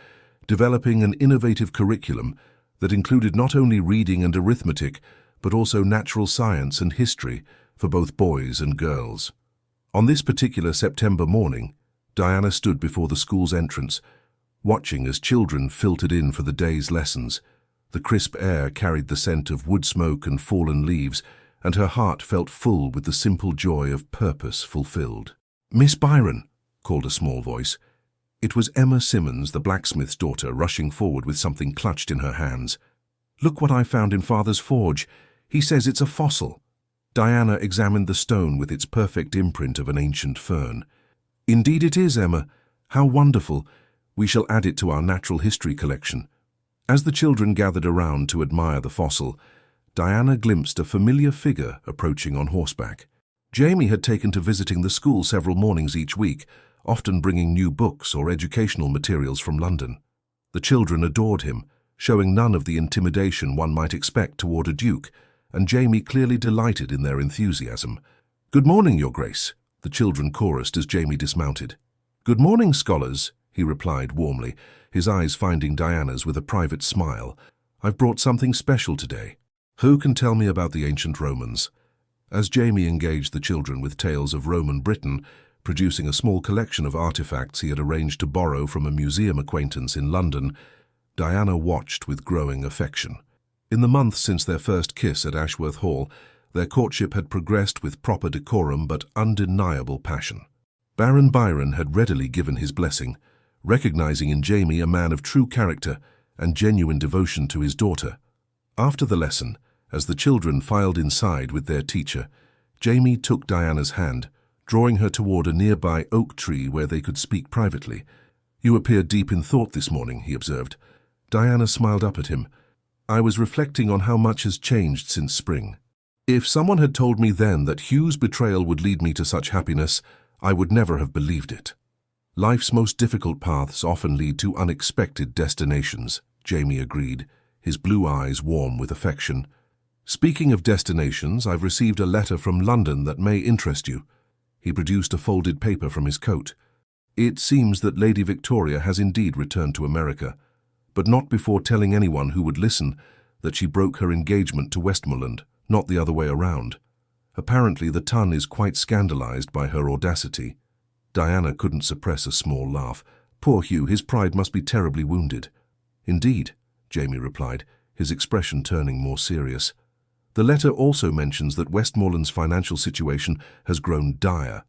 developing an innovative curriculum that included not only reading and arithmetic, but also natural science and history for both boys and girls. On this particular September morning, Diana stood before the school's entrance, watching as children filtered in for the day's lessons. The crisp air carried the scent of wood smoke and fallen leaves, and her heart felt full with the simple joy of purpose fulfilled. "Miss Byron," called a small voice. It was Emma Simmons, the blacksmith's daughter, rushing forward with something clutched in her hands. "Look what I found in Father's forge. He says it's a fossil." Diana examined the stone with its perfect imprint of an ancient fern. "Indeed it is, Emma. How wonderful. We shall add it to our natural history collection." As the children gathered around to admire the fossil, Diana glimpsed a familiar figure approaching on horseback. Jamie had taken to visiting the school several mornings each week, often bringing new books or educational materials from London. The children adored him, showing none of the intimidation one might expect toward a duke, and Jamie clearly delighted in their enthusiasm. "Good morning, Your Grace," the children chorused as Jamie dismounted. "Good morning, scholars," he replied warmly, his eyes finding Diana's with a private smile. "I've brought something special today. Who can tell me about the ancient Romans?" As Jamie engaged the children with tales of Roman Britain, producing a small collection of artifacts he had arranged to borrow from a museum acquaintance in London, Diana watched with growing affection. In the months since their first kiss at Ashworth Hall, their courtship had progressed with proper decorum but undeniable passion. Baron Byron had readily given his blessing, recognizing in Jamie a man of true character and genuine devotion to his daughter. After the lesson, as the children filed inside with their teacher, Jamie took Diana's hand, drawing her toward a nearby oak tree where they could speak privately. "You appear deep in thought this morning," he observed. Diana smiled up at him. "I was reflecting on how much has changed since spring. If someone had told me then that Hugh's betrayal would lead me to such happiness, I would never have believed it." "Life's most difficult paths often lead to unexpected destinations," Jamie agreed, his blue eyes warm with affection. "Speaking of destinations, I've received a letter from London that may interest you." He produced a folded paper from his coat. "It seems that Lady Victoria has indeed returned to America, but not before telling anyone who would listen that she broke her engagement to Westmoreland, not the other way around. Apparently the Tun is quite scandalized by her audacity." Diana couldn't suppress a small laugh. "Poor Hugh, his pride must be terribly wounded." "Indeed," Jamie replied, his expression turning more serious. "The letter also mentions that Westmoreland's financial situation has grown dire.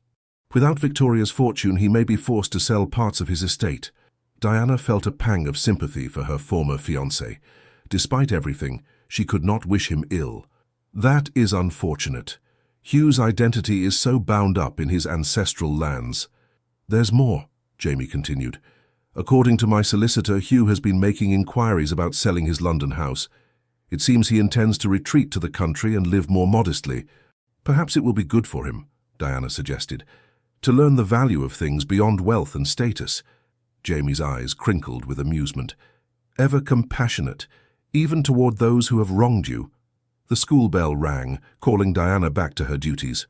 Without Victoria's fortune, he may be forced to sell parts of his estate." Diana felt a pang of sympathy for her former fiancé. Despite everything, she could not wish him ill. "That is unfortunate. Hugh's identity is so bound up in his ancestral lands." "There's more," Jamie continued. "According to my solicitor, Hugh has been making inquiries about selling his London house. It seems he intends to retreat to the country and live more modestly. Perhaps it will be good for him," Diana suggested, "to learn the value of things beyond wealth and status." Jamie's eyes crinkled with amusement. "Ever compassionate, even toward those who have wronged you." The school bell rang, calling Diana back to her duties.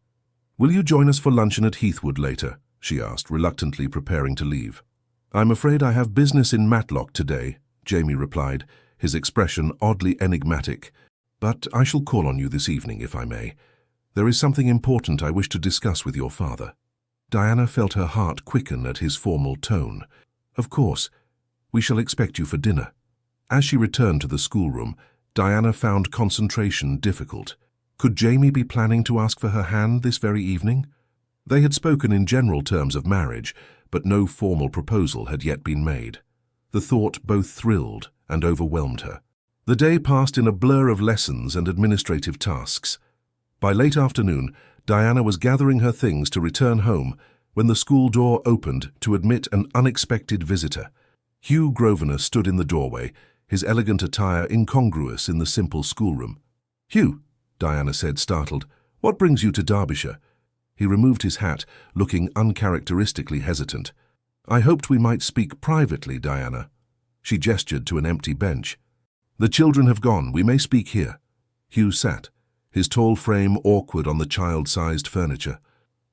"Will you join us for luncheon at Heathwood later?" she asked, reluctantly preparing to leave. "I'm afraid I have business in Matlock today," Jamie replied, his expression oddly enigmatic. "But I shall call on you this evening, if I may. There is something important I wish to discuss with your father." Diana felt her heart quicken at his formal tone. "Of course. We shall expect you for dinner." As she returned to the schoolroom, Diana found concentration difficult. Could Jamie be planning to ask for her hand this very evening? They had spoken in general terms of marriage, but no formal proposal had yet been made. The thought both thrilled and overwhelmed her. The day passed in a blur of lessons and administrative tasks. By late afternoon, Diana was gathering her things to return home when the school door opened to admit an unexpected visitor. Hugh Grosvenor stood in the doorway, his elegant attire incongruous in the simple schoolroom. "Hugh," Diana said, startled, "what brings you to Derbyshire?" He removed his hat, looking uncharacteristically hesitant. "I hoped we might speak privately, Diana." She gestured to an empty bench. "The children have gone. We may speak here." Hugh sat, his tall frame awkward on the child-sized furniture.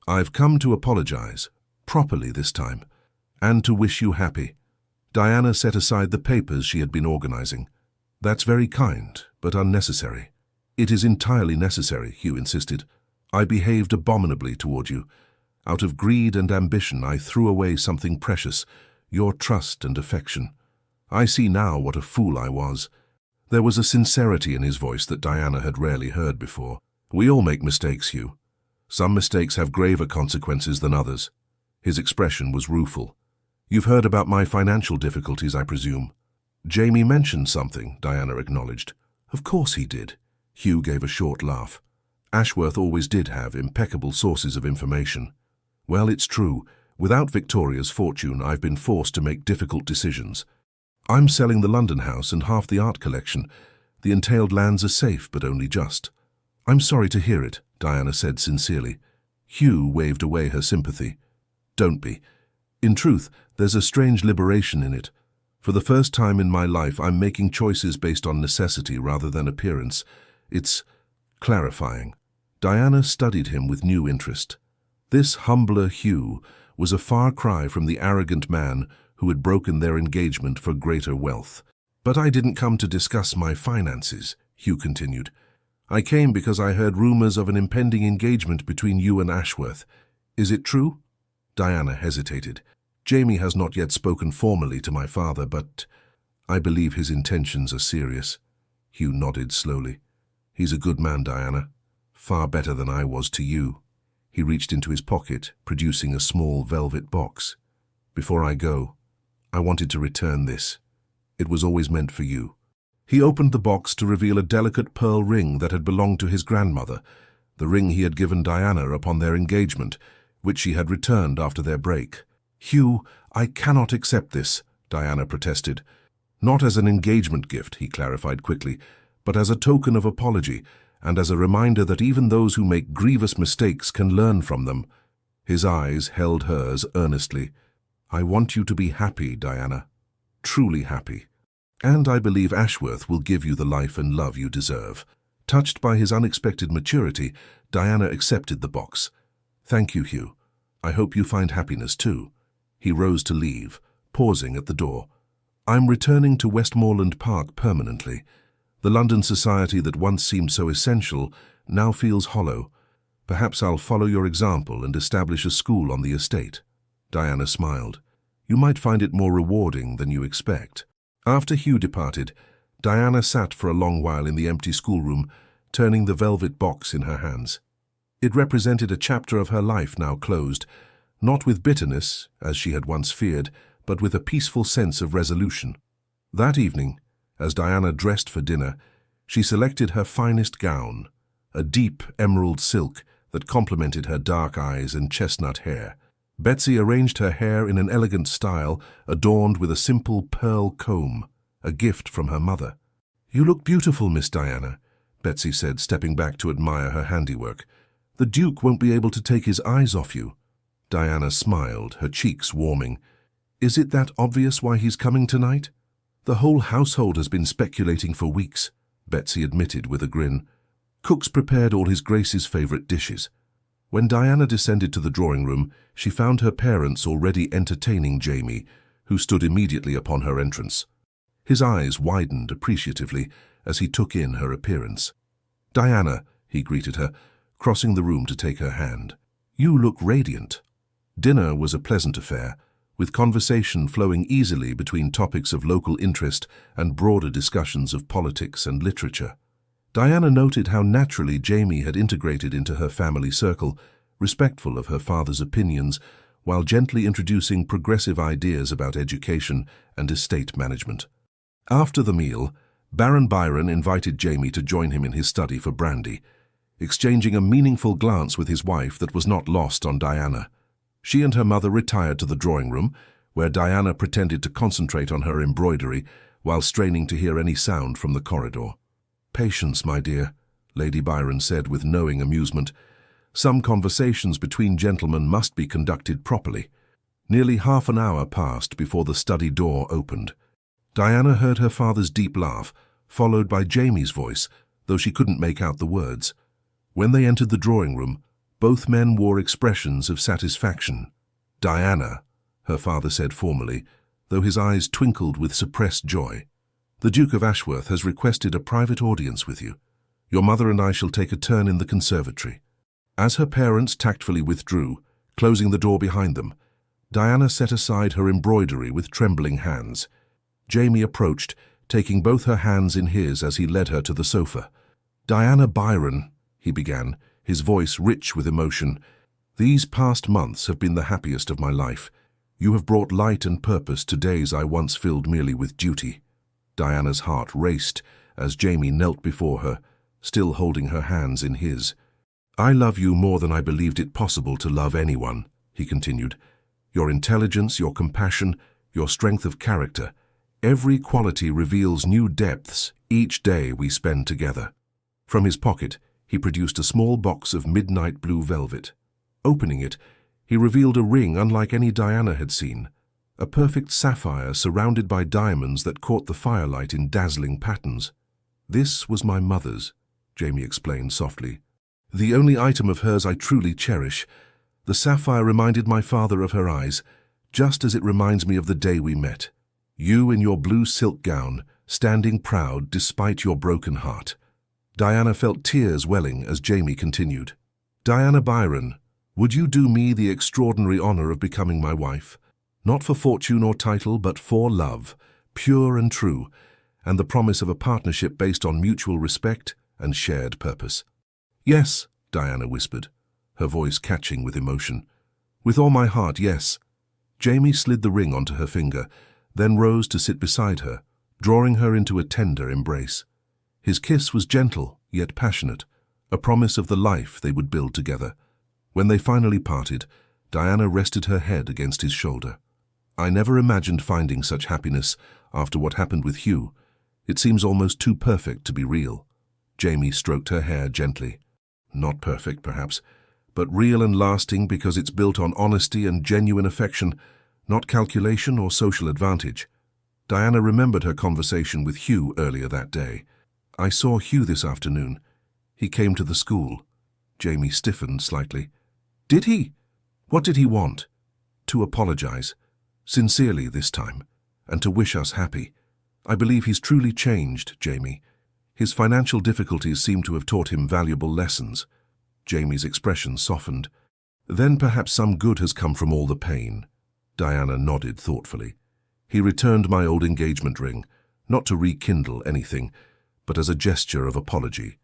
"I've come to apologize, properly this time, and to wish you happy." Diana set aside the papers she had been organizing. "That's very kind, but unnecessary." "It is entirely necessary," Hugh insisted. "I behaved abominably toward you. Out of greed and ambition, I threw away something precious, your trust and affection. I see now what a fool I was." There was a sincerity in his voice that Diana had rarely heard before. "We all make mistakes, Hugh. Some mistakes have graver consequences than others." His expression was rueful. "You've heard about my financial difficulties, I presume." "Jamie mentioned something," Diana acknowledged. "Of course he did." Hugh gave a short laugh. "Ashworth always did have impeccable sources of information." "Well, it's true. Without Victoria's fortune, I've been forced to make difficult decisions. I'm selling the London house and half the art collection. The entailed lands are safe, but only just." "I'm sorry to hear it," Diana said sincerely. Hugh waved away her sympathy. "Don't be. In truth, there's a strange liberation in it. For the first time in my life, I'm making choices based on necessity rather than appearance. It's clarifying." Diana studied him with new interest. This humbler Hugh was a far cry from the arrogant man who had broken their engagement for greater wealth. "But I didn't come to discuss my finances," Hugh continued. "I came because I heard rumors of an impending engagement between you and Ashworth. Is it true?" Diana hesitated. "Jamie has not yet spoken formally to my father, but I believe his intentions are serious." Hugh nodded slowly. "He's a good man, Diana. Far better than I was to you." He reached into his pocket, producing a small velvet box. "Before I go, I wanted to return this. It was always meant for you." He opened the box to reveal a delicate pearl ring that had belonged to his grandmother, the ring he had given Diana upon their engagement, which she had returned after their break. "Hugh, I cannot accept this," Diana protested. "Not as an engagement gift," he clarified quickly, "but as a token of apology, and as a reminder that even those who make grievous mistakes can learn from them." His eyes held hers earnestly. "I want you to be happy, Diana. Truly happy. And I believe Ashworth will give you the life and love you deserve." Touched by his unexpected maturity, Diana accepted the box. "Thank you, Hugh. I hope you find happiness too." He rose to leave, pausing at the door. "I'm returning to Westmoreland Park permanently. The London society that once seemed so essential now feels hollow. Perhaps I'll follow your example and establish a school on the estate." Diana smiled. "You might find it more rewarding than you expect." After Hugh departed, Diana sat for a long while in the empty schoolroom, turning the velvet box in her hands. It represented a chapter of her life now closed, not with bitterness, as she had once feared, but with a peaceful sense of resolution. That evening, as Diana dressed for dinner, she selected her finest gown, a deep emerald silk that complemented her dark eyes and chestnut hair. Betsy arranged her hair in an elegant style, adorned with a simple pearl comb, a gift from her mother. "You look beautiful, Miss Diana," Betsy said, stepping back to admire her handiwork. "The Duke won't be able to take his eyes off you." Diana smiled, her cheeks warming. "Is it that obvious why he's coming tonight?" "The whole household has been speculating for weeks," Betsy admitted with a grin. "Cook's prepared all His Grace's favorite dishes." When Diana descended to the drawing room, she found her parents already entertaining Jamie, who stood immediately upon her entrance. His eyes widened appreciatively as he took in her appearance. "Diana," he greeted her, crossing the room to take her hand. "You look radiant." Dinner was a pleasant affair, with conversation flowing easily between topics of local interest and broader discussions of politics and literature. Diana noted how naturally Jamie had integrated into her family circle, respectful of her father's opinions, while gently introducing progressive ideas about education and estate management. After the meal, Baron Byron invited Jamie to join him in his study for brandy, exchanging a meaningful glance with his wife that was not lost on Diana. She and her mother retired to the drawing room, where Diana pretended to concentrate on her embroidery, while straining to hear any sound from the corridor. "Patience, my dear," Lady Byron said with knowing amusement. "Some conversations between gentlemen must be conducted properly." Nearly half an hour passed before the study door opened. Diana heard her father's deep laugh, followed by Jamie's voice, though she couldn't make out the words. When they entered the drawing room, both men wore expressions of satisfaction. "Diana," her father said formally, though his eyes twinkled with suppressed joy, "the Duke of Ashworth has requested a private audience with you. Your mother and I shall take a turn in the conservatory." As her parents tactfully withdrew, closing the door behind them, Diana set aside her embroidery with trembling hands. Jamie approached, taking both her hands in his as he led her to the sofa. "Diana Byron," he began, his voice rich with emotion, "these past months have been the happiest of my life. You have brought light and purpose to days I once filled merely with duty." Diana's heart raced as Jamie knelt before her, still holding her hands in his. "I love you more than I believed it possible to love anyone," he continued. "Your intelligence, your compassion, your strength of character, every quality reveals new depths each day we spend together." From his pocket, he produced a small box of midnight blue velvet. Opening it, he revealed a ring unlike any Diana had seen, a perfect sapphire surrounded by diamonds that caught the firelight in dazzling patterns. "This was my mother's," Jamie explained softly. "The only item of hers I truly cherish. The sapphire reminded my father of her eyes, just as it reminds me of the day we met. You in your blue silk gown, standing proud despite your broken heart." Diana felt tears welling as Jamie continued. "Diana Byron, would you do me the extraordinary honor of becoming my wife? Not for fortune or title, but for love, pure and true, and the promise of a partnership based on mutual respect and shared purpose." "Yes," Diana whispered, her voice catching with emotion. "With all my heart, yes." Jamie slid the ring onto her finger, then rose to sit beside her, drawing her into a tender embrace. His kiss was gentle, yet passionate, a promise of the life they would build together. When they finally parted, Diana rested her head against his shoulder. "I never imagined finding such happiness after what happened with Hugh. It seems almost too perfect to be real." Jamie stroked her hair gently. "Not perfect, perhaps, but real and lasting because it's built on honesty and genuine affection, not calculation or social advantage." Diana remembered her conversation with Hugh earlier that day. "I saw Hugh this afternoon. He came to the school." Jamie stiffened slightly. "Did he? What did he want?" "To apologize. Sincerely this time. And to wish us happy. I believe he's truly changed, Jamie. His financial difficulties seem to have taught him valuable lessons." Jamie's expression softened. "Then perhaps some good has come from all the pain." Diana nodded thoughtfully. "He returned my old engagement ring, not to rekindle anything, but as a gesture of apology.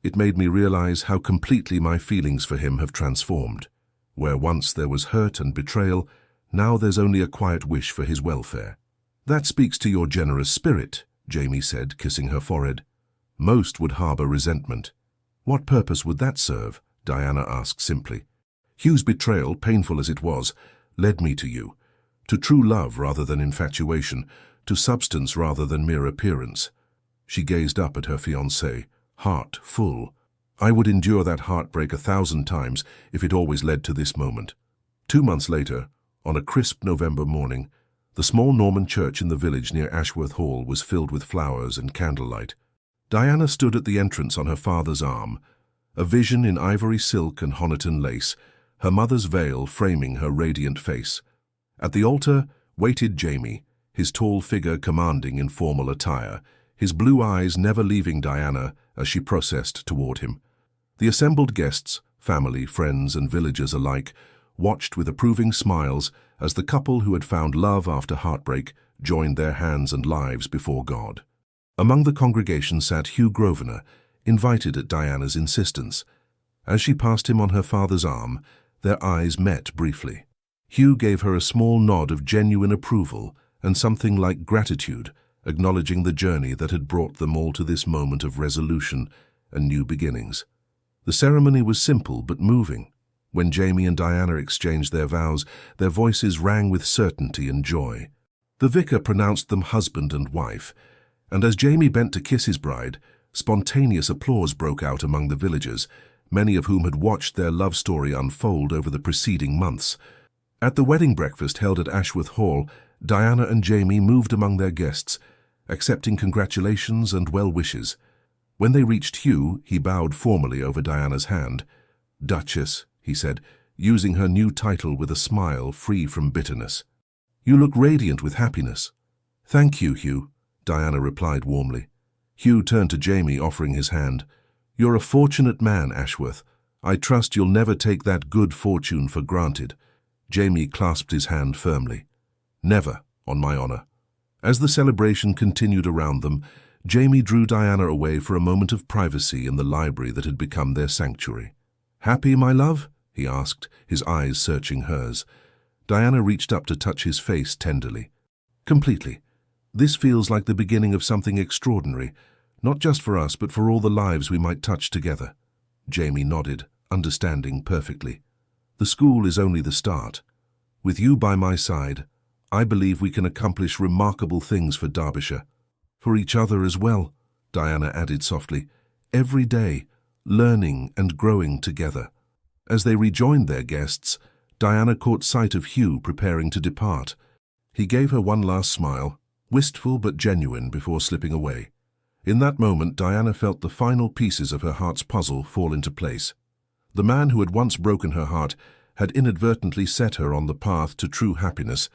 It made me realize how completely my feelings for him have transformed. Where once there was hurt and betrayal, now there's only a quiet wish for his welfare." "That speaks to your generous spirit," Jamie said, kissing her forehead. "Most would harbor resentment." "What purpose would that serve?" Diana asked simply. "Hugh's betrayal, painful as it was, led me to you. To true love rather than infatuation, to substance rather than mere appearance." She gazed up at her fiancé, heart full. "I would endure that heartbreak 1,000 times if it always led to this moment." 2 months later, on a crisp November morning, the small Norman church in the village near Ashworth Hall was filled with flowers and candlelight. Diana stood at the entrance on her father's arm, a vision in ivory silk and Honiton lace, her mother's veil framing her radiant face. At the altar waited Jamie, his tall figure commanding in formal attire, his blue eyes never leaving Diana as she processed toward him. The assembled guests, family, friends, and villagers alike, watched with approving smiles as the couple who had found love after heartbreak joined their hands and lives before God. Among the congregation sat Hugh Grosvenor, invited at Diana's insistence. As she passed him on her father's arm, their eyes met briefly. Hugh gave her a small nod of genuine approval and something like gratitude, acknowledging the journey that had brought them all to this moment of resolution and new beginnings. The ceremony was simple but moving. When Jamie and Diana exchanged their vows, their voices rang with certainty and joy. The vicar pronounced them husband and wife, and as Jamie bent to kiss his bride, spontaneous applause broke out among the villagers, many of whom had watched their love story unfold over the preceding months. At the wedding breakfast held at Ashworth Hall, Diana and Jamie moved among their guests, accepting congratulations and well wishes. When they reached Hugh, he bowed formally over Diana's hand. "Duchess," he said, using her new title with a smile free from bitterness. "You look radiant with happiness." "Thank you, Hugh," Diana replied warmly. Hugh turned to Jamie, offering his hand. "You're a fortunate man, Ashworth. I trust you'll never take that good fortune for granted." Jamie clasped his hand firmly. "Never, on my honor." As the celebration continued around them, Jamie drew Diana away for a moment of privacy in the library that had become their sanctuary. "Happy, my love?" he asked, his eyes searching hers. Diana reached up to touch his face tenderly. "Completely. This feels like the beginning of something extraordinary, not just for us, but for all the lives we might touch together." Jamie nodded, understanding perfectly. "The school is only the start. With you by my side, I believe we can accomplish remarkable things for Derbyshire. For each other as well," Diana added softly. "Every day, learning and growing together." As they rejoined their guests, Diana caught sight of Hugh preparing to depart. He gave her one last smile, wistful but genuine, before slipping away. In that moment, Diana felt the final pieces of her heart's puzzle fall into place. The man who had once broken her heart had inadvertently set her on the path to true happiness,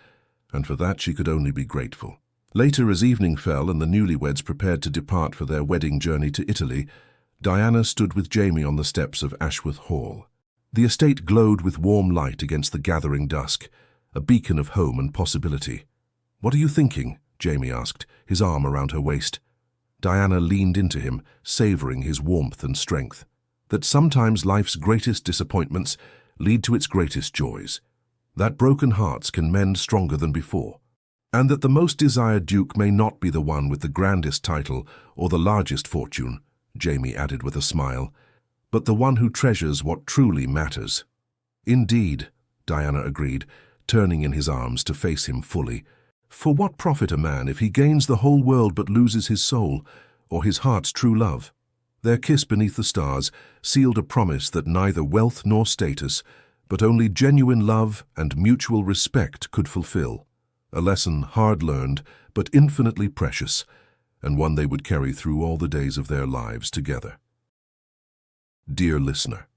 and for that she could only be grateful. Later, as evening fell and the newlyweds prepared to depart for their wedding journey to Italy, Diana stood with Jamie on the steps of Ashworth Hall. The estate glowed with warm light against the gathering dusk, a beacon of home and possibility. "What are you thinking?" Jamie asked, his arm around her waist. Diana leaned into him, savoring his warmth and strength. That sometimes life's greatest disappointments lead to its greatest joys. That broken hearts can mend stronger than before. And that the most desired duke may not be the one with the grandest title or the largest fortune, Jamie added with a smile, but the one who treasures what truly matters. "Indeed," Diana agreed, turning in his arms to face him fully. "For what profit a man if he gains the whole world but loses his soul, or his heart's true love?" Their kiss beneath the stars sealed a promise that neither wealth nor status, but only genuine love and mutual respect could fulfill. A lesson hard-learned, but infinitely precious, and one they would carry through all the days of their lives together. Dear listener,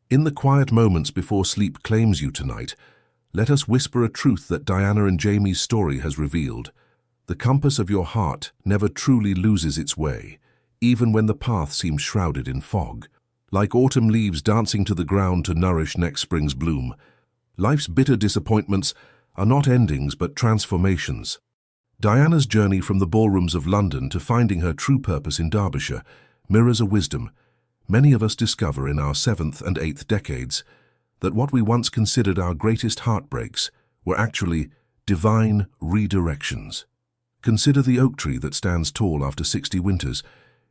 in the quiet moments before sleep claims you tonight, let us whisper a truth that Diana and Jamie's story has revealed. The compass of your heart never truly loses its way, even when the path seems shrouded in fog. Like autumn leaves dancing to the ground to nourish next spring's bloom, life's bitter disappointments are not endings but transformations. Diana's journey from the ballrooms of London to finding her true purpose in Derbyshire mirrors a wisdom many of us discover in our 7th and 8th decades, that what we once considered our greatest heartbreaks were actually divine redirections. Consider the oak tree that stands tall after 60 winters.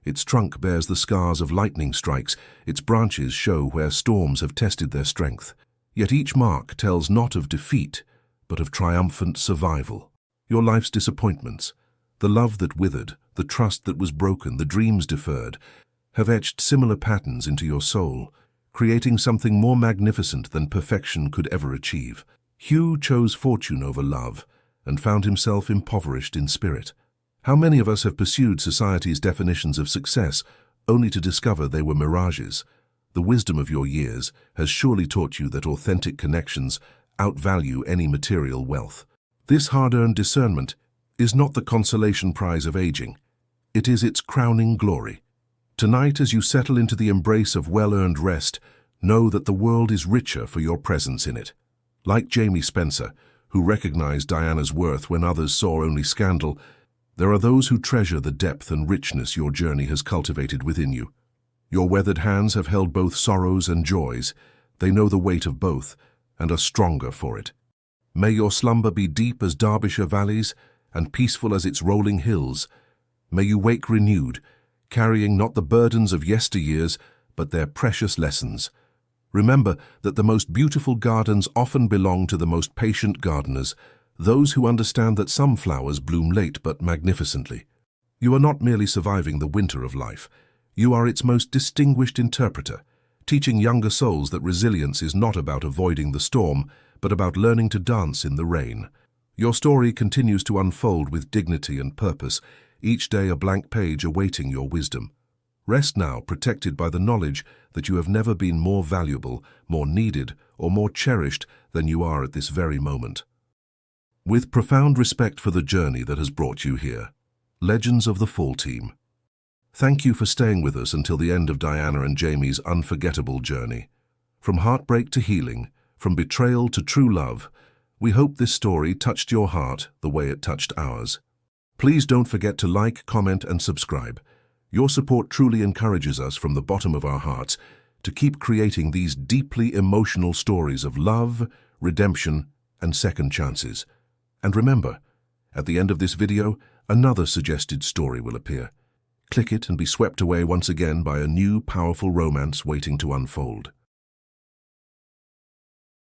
Its trunk bears the scars of lightning strikes, its branches show where storms have tested their strength. Yet each mark tells not of defeat, but of triumphant survival. Your life's disappointments, the love that withered, the trust that was broken, the dreams deferred, have etched similar patterns into your soul, creating something more magnificent than perfection could ever achieve. Hugh chose fortune over love and found himself impoverished in spirit. How many of us have pursued society's definitions of success only to discover they were mirages? The wisdom of your years has surely taught you that authentic connections outvalue any material wealth. This hard-earned discernment is not the consolation prize of aging. It is its crowning glory. Tonight, as you settle into the embrace of well-earned rest, know that the world is richer for your presence in it. Like Jamie Spencer, who recognized Diana's worth when others saw only scandal, there are those who treasure the depth and richness your journey has cultivated within you. Your weathered hands have held both sorrows and joys. They know the weight of both and are stronger for it. May your slumber be deep as Derbyshire valleys and peaceful as its rolling hills. May you wake renewed, carrying not the burdens of yesteryears, but their precious lessons. Remember that the most beautiful gardens often belong to the most patient gardeners, those who understand that some flowers bloom late but magnificently. You are not merely surviving the winter of life. You are its most distinguished interpreter, teaching younger souls that resilience is not about avoiding the storm, but about learning to dance in the rain. Your story continues to unfold with dignity and purpose, each day a blank page awaiting your wisdom. Rest now, protected by the knowledge that you have never been more valuable, more needed, or more cherished than you are at this very moment. With profound respect for the journey that has brought you here, Legends of the Fall Team. Thank you for staying with us until the end of Diana and Jamie's unforgettable journey. From heartbreak to healing, from betrayal to true love, we hope this story touched your heart the way it touched ours. Please don't forget to like, comment, and subscribe. Your support truly encourages us from the bottom of our hearts to keep creating these deeply emotional stories of love, redemption, and second chances. And remember, at the end of this video, another suggested story will appear. Click it and be swept away once again by a new, powerful romance waiting to unfold.